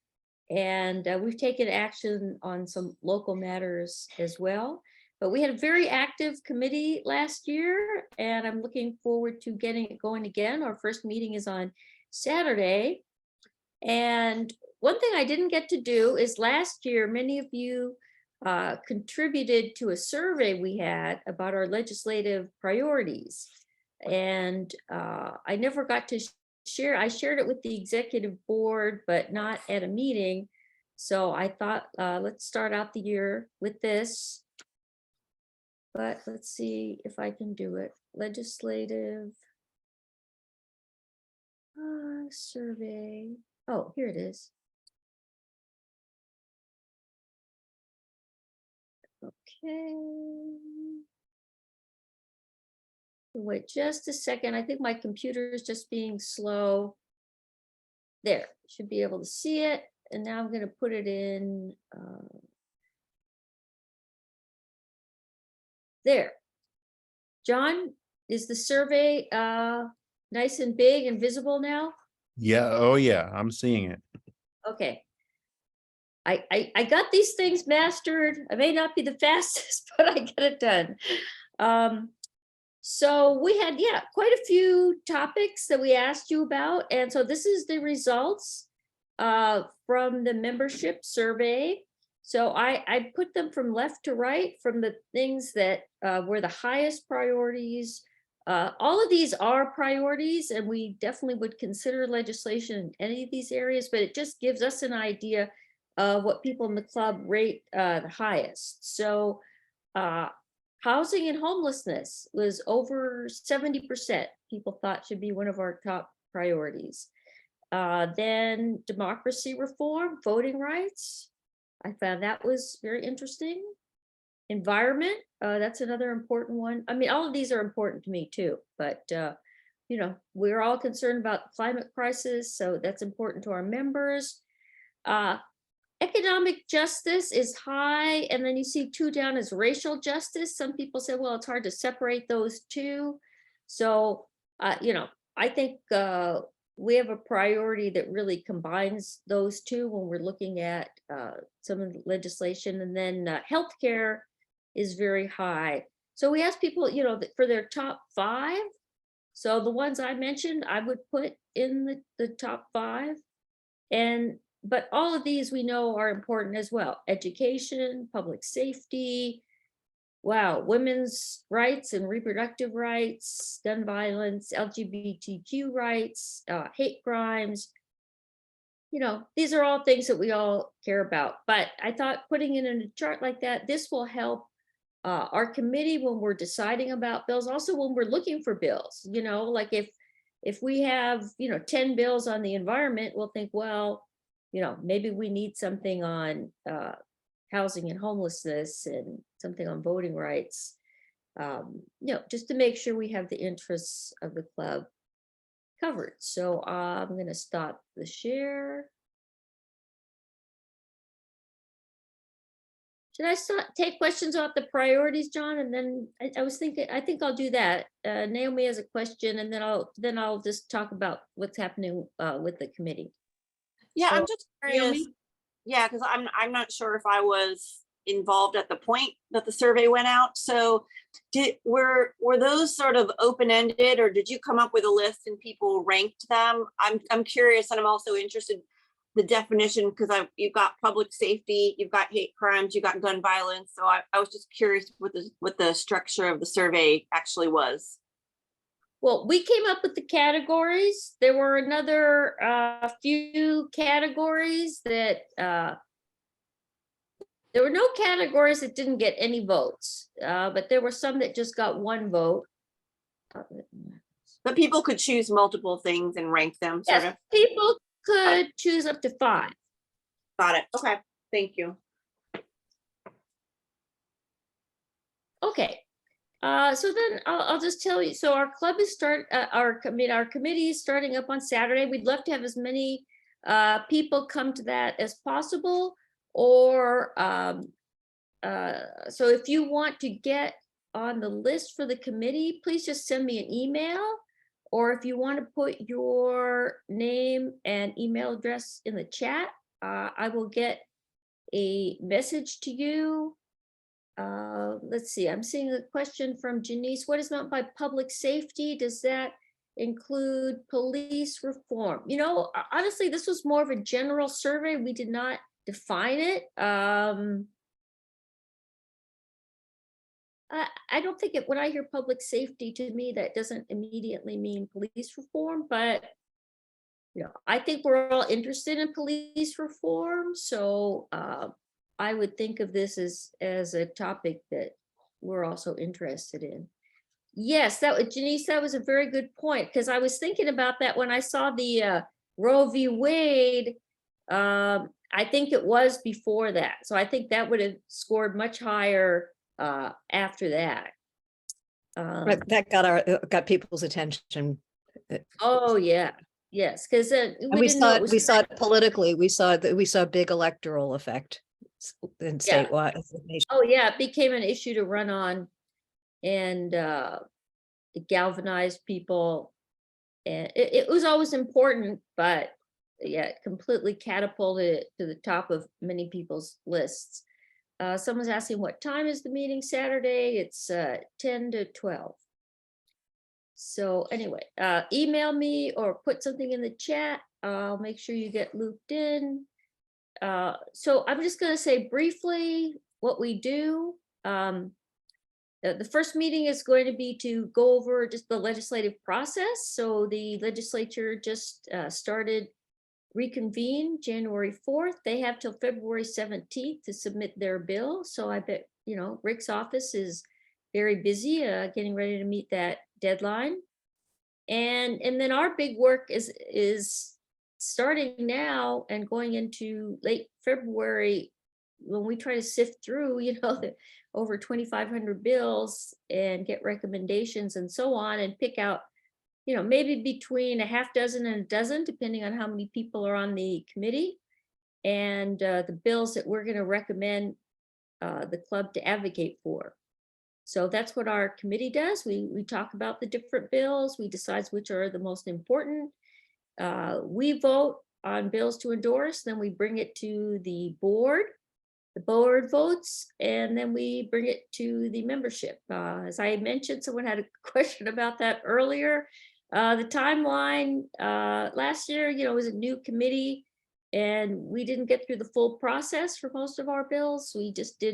and we've taken action on some local matters as well. But we had a very active committee last year, and I'm looking forward to getting it going again. Our first meeting is on Saturday. And one thing I didn't get to do is last year, many of you contributed to a survey we had about our legislative priorities. And I never got to share. I shared it with the executive board, but not at a meeting. So I thought, let's start out the year with this. But let's see if I can do it. Legislative survey. Oh, here it is. Okay. Wait just a second. I think my computer is just being slow. There, should be able to see it. And now I'm going to put it in. There. John, is the survey nice and big and visible now? Yeah. Oh yeah, I'm seeing it. Okay. I got these things mastered. I may not be the fastest, but I get it done. So we had, yeah, quite a few topics that we asked you about. And so this is the results from the membership survey. So I put them from left to right, from the things that were the highest priorities. All of these are priorities, and we definitely would consider legislation in any of these areas, but it just gives us an idea of what people in the club rate the highest. So housing and homelessness was over 70% people thought should be one of our top priorities. Then democracy reform, voting rights. I found that was very interesting. Environment, that's another important one. I mean, all of these are important to me too, but you know, we're all concerned about the climate crisis, so that's important to our members. Economic justice is high, and then you see 2 down as racial justice. Some people say, well, it's hard to separate those two. So, you know, I think we have a priority that really combines those two when we're looking at some of the legislation. And then healthcare is very high. So we asked people, you know, for their top 5. So the ones I mentioned, I would put in the top 5. But all of these we know are important as well. Education, public safety, wow, women's rights and reproductive rights, gun violence, LGBTQ rights, hate crimes. You know, these are all things that we all care about. But I thought putting it in a chart like that, this will help our committee when we're deciding about bills, also when we're looking for bills. You know, like if we have, you know, 10 bills on the environment, we'll think, well, you know, maybe we need something on housing and homelessness and something on voting rights, you know, just to make sure we have the interests of the club covered. So I'm going to stop the share. Should I start, take questions about the priorities, John? And then I was thinking, I think I'll do that. Naomi has a question, and then I'll just talk about what's happening with the committee. Yeah, So, I'm just curious. Naomi? Yeah, because I'm not sure if I was involved at the point that the survey went out. So were those sort of open-ended, or did you come up with a list and people ranked them? I'm curious, and I'm also interested the definition, because you've got public safety, you've got hate crimes, you've got gun violence. So I was just curious what the structure of the survey actually was. Well, we came up with the categories. There were another few categories that there were no categories that didn't get any votes, but there were some that just got one vote. But people could choose multiple things and rank them, sort Yes, of. people could choose up to 5. Got it. Okay, thank you. Okay. So then I'll just tell you, so our club is our committee is starting up on Saturday. We'd love to have as many people come to that as possible, or so if you want to get on the list for the committee, please just send me an email, or if you want to put your name and email address in the chat, I will get a message to you. Let's see, I'm seeing a question from Janice. What is meant by public safety? Does that include police reform? You know, honestly, this was more of a general survey. We did not define it. I don't think when I hear public safety, to me, that doesn't immediately mean police reform, but you know, I think we're all interested in police reform. So I would think of this as a topic that we're also interested in. Yes, Janice, that was a very good point, because I was thinking about that when I saw the Roe v. Wade. I think it was before that. So I think that would have scored much higher after that. That got people's attention. Oh yeah, yes, because we saw it politically. We saw a big electoral effect in statewide. Oh yeah, it became an issue to run on, and it galvanized people, and it was always important, but yeah, it completely catapulted it to the top of many people's lists. Someone's asking, what time is the meeting Saturday? It's 10 to 12. So anyway, email me or put something in the chat. I'll make sure you get looped in. So I'm just going to say briefly what we do. The first meeting is going to be to go over just the legislative process. So the legislature just reconvened January 4th. They have till February 17th to submit their bill. So I bet, you know, Rick's office is very busy getting ready to meet that deadline. And then our big work is starting now and going into late February, when we try to sift through, you know, the over 2,500 bills and get recommendations and so on, and pick out, you know, maybe between a half dozen and a dozen, depending on how many people are on the committee, and the bills that we're going to recommend the club to advocate for. So that's what our committee does. We talk about the different bills. We decide which are the most important. We vote on bills to endorse, then we bring it to the board. The board votes, and then we bring it to the membership. As I mentioned, someone had a question about that earlier. The timeline last year, you know, was a new committee, and we didn't get through the full process for most of our bills. We just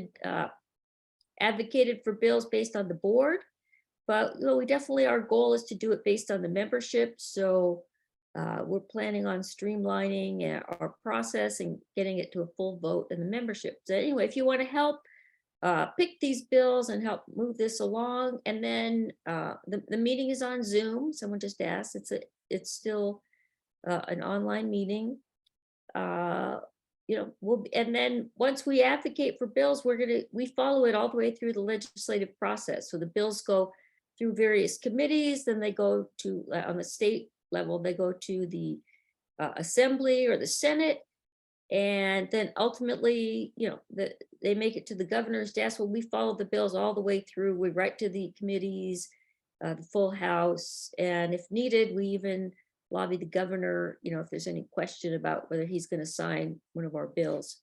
advocated for bills based on the board, but you know, we definitely, our goal is to do it based on the membership. So we're planning on streamlining our process and getting it to a full vote in the membership. So anyway, if you want to help pick these bills and help move this along, and then the meeting is on Zoom. Someone just asked. It's still an online meeting. You know, and then once we advocate for bills, we follow it all the way through the legislative process. So the bills go through various committees, then they go to on the state level, they go to the assembly or the Senate, And then ultimately, they make it to the governor's desk. Well, we follow the bills all the way through. We write to the committees, the full house. And if needed, we even lobby the governor, if there's any question about whether he's going to sign one of our bills.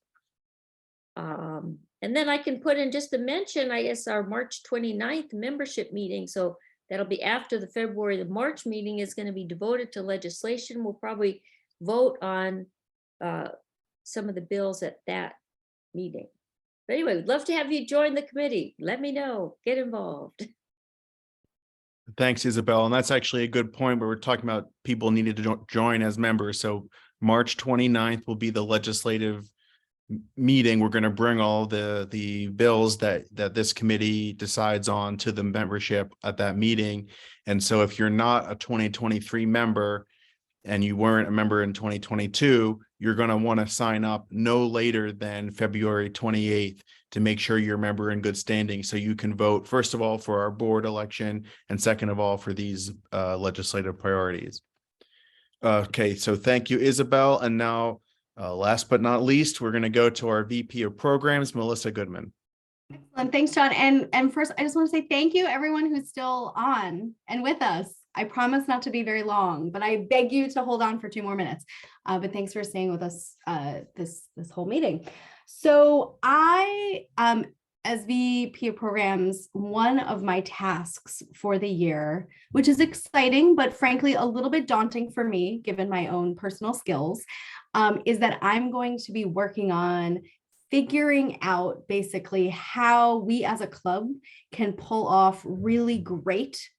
And then I can put in just a mention, I guess, our March 29th membership meeting. So that'll be after the February. The March meeting is going to be devoted to legislation. We'll probably vote on some of the bills at that meeting. But anyway, we'd love to have you join the committee. Let me know, get involved. Thanks, Isabel. And that's actually a good point where we're talking about people needed to join as members. So March 29th will be the legislative meeting. We're going to bring all the bills that this committee decides on to the membership at that meeting. And so if you're not a 2023 member and you weren't a member in 2022, you're going to want to sign up no later than February 28th to make sure you're a member in good standing, so you can vote, first of all, for our board election, and second of all, for these legislative priorities. Okay, so thank you, Isabel. And now, last but not least, we're going to go to our VP of Programs, Melissa Goodman. Excellent. Thanks, John. And first, I just want to say thank you, everyone who's still on and with us. I promise not to be very long, but I beg you to hold on for 2 more minutes. But thanks for staying with us this whole meeting. So I, as VP of Programs, one of my tasks for the year, which is exciting, but frankly, a little bit daunting for me, given my own personal skills, is that I'm going to be working on figuring out basically how we as a club can pull off really great,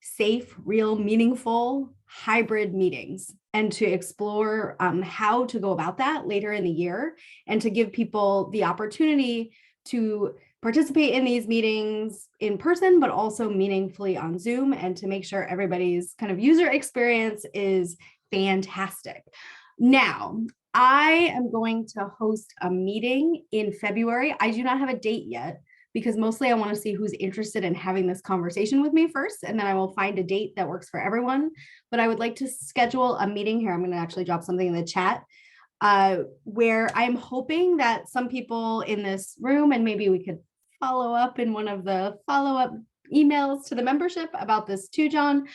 safe, real, meaningful hybrid meetings, and to explore how to go about that later in the year, and to give people the opportunity to participate in these meetings in person, but also meaningfully on Zoom, and to make sure everybody's kind of user experience is fantastic. Now, I am going to host a meeting in February. I do not have a date yet, because mostly I want to see who's interested in having this conversation with me first, and then I will find a date that works for everyone. But I would like to schedule a meeting here. I'm going to actually drop something in the chat where I'm hoping that some people in this room, and maybe we could follow up in one of the follow-up emails to the membership about this too, John.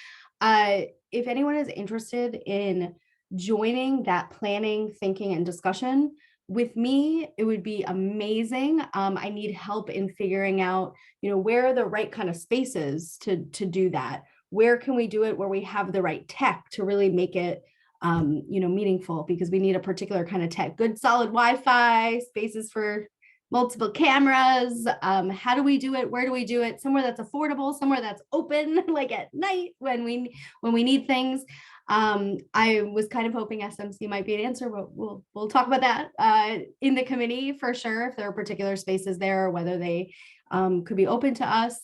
If anyone is interested in joining that planning, thinking, and discussion with me, it would be amazing. I need help in figuring out, where are the right kind of spaces to do that? Where can we do it where we have the right tech to really make it, meaningful? Because we need a particular kind of tech, good solid Wi-Fi, spaces for multiple cameras. How do we do it? Where do we do it? Somewhere that's affordable, somewhere that's open, like at night when we need things. I was kind of hoping SMC might be an answer, but we'll talk about that in the committee for sure, if there are particular spaces there, or whether they could be open to us.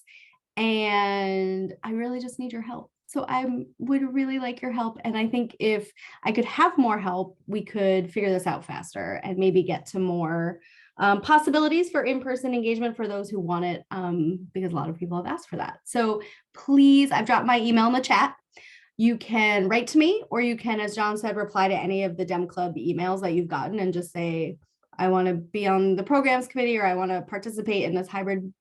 And I really just need your help. So I would really like your help. And I think if I could have more help, we could figure this out faster and maybe get to more possibilities for in-person engagement for those who want it, because a lot of people have asked for that. So please, I've dropped my email in the chat. You can write to me, or you can, as John said, reply to any of the Dem Club emails that you've gotten and just say, I want to be on the programs committee, or I want to participate in this hybrid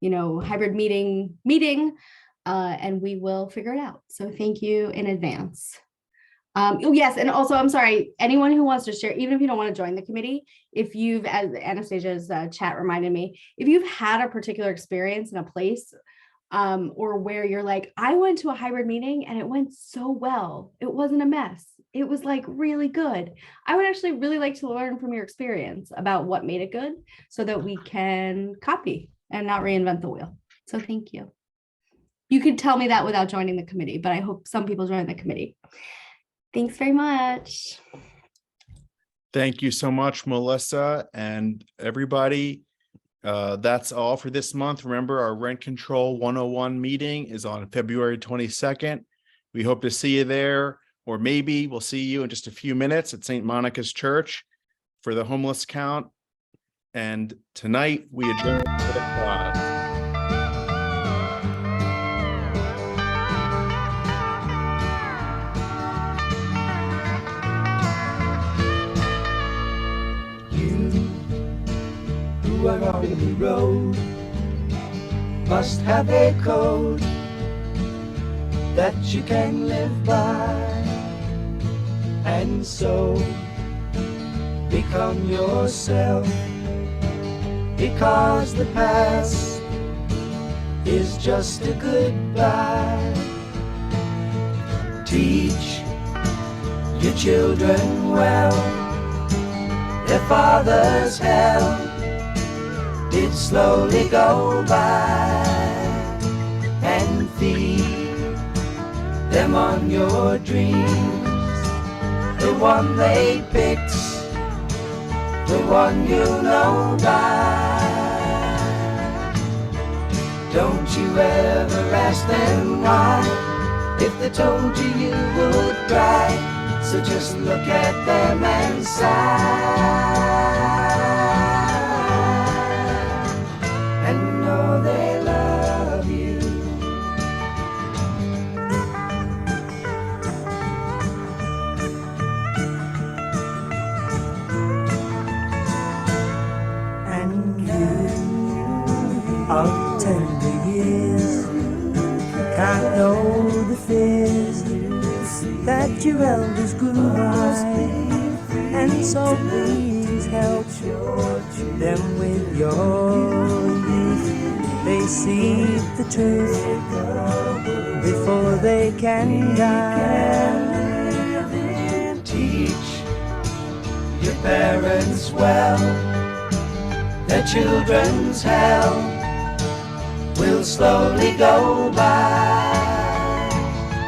meeting, and we will figure it out. So thank you in advance. Oh, yes. And also, I'm sorry, anyone who wants to share, even if you don't want to join the committee, if you've, as Anastasia's chat reminded me, if you've had a particular experience in a place or where you're like, I went to a hybrid meeting and it went so well, it wasn't a mess, it was like really good. I would actually really like to learn from your experience about what made it good, so that we can copy and not reinvent the wheel. So thank you. You could tell me that without joining the committee, but I hope some people join the committee. Thanks very much. Thank you so much, Melissa, and everybody. That's all for this month. Remember, our Rent Control 101 meeting is on February 22nd. We hope to see you there, or maybe we'll see you in just a few minutes at St. Monica's Church for the homeless count. And tonight we adjourn to the class. road must have a code that you can live by, and so become yourself, because the past is just a goodbye. Teach your children well, their father's hell did slowly go by, and feed them on your dreams, the one they picked, the one you know by. Don't you ever ask them why, if they told you you would cry, so just look at them and sigh, and know they love you. And you of tender years can't know the fears that your elders grew by, and so please help them with your youth. They see the truth before they can die. Teach your parents well, their children's hell will slowly go by,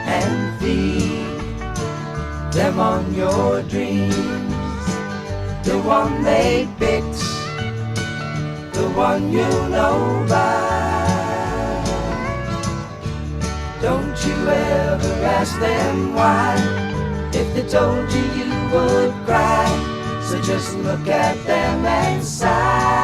and feed them on your dreams, the one they picked, the one you know by. Don't you ever ask them why, if they told you you would cry, so just look at them and sigh.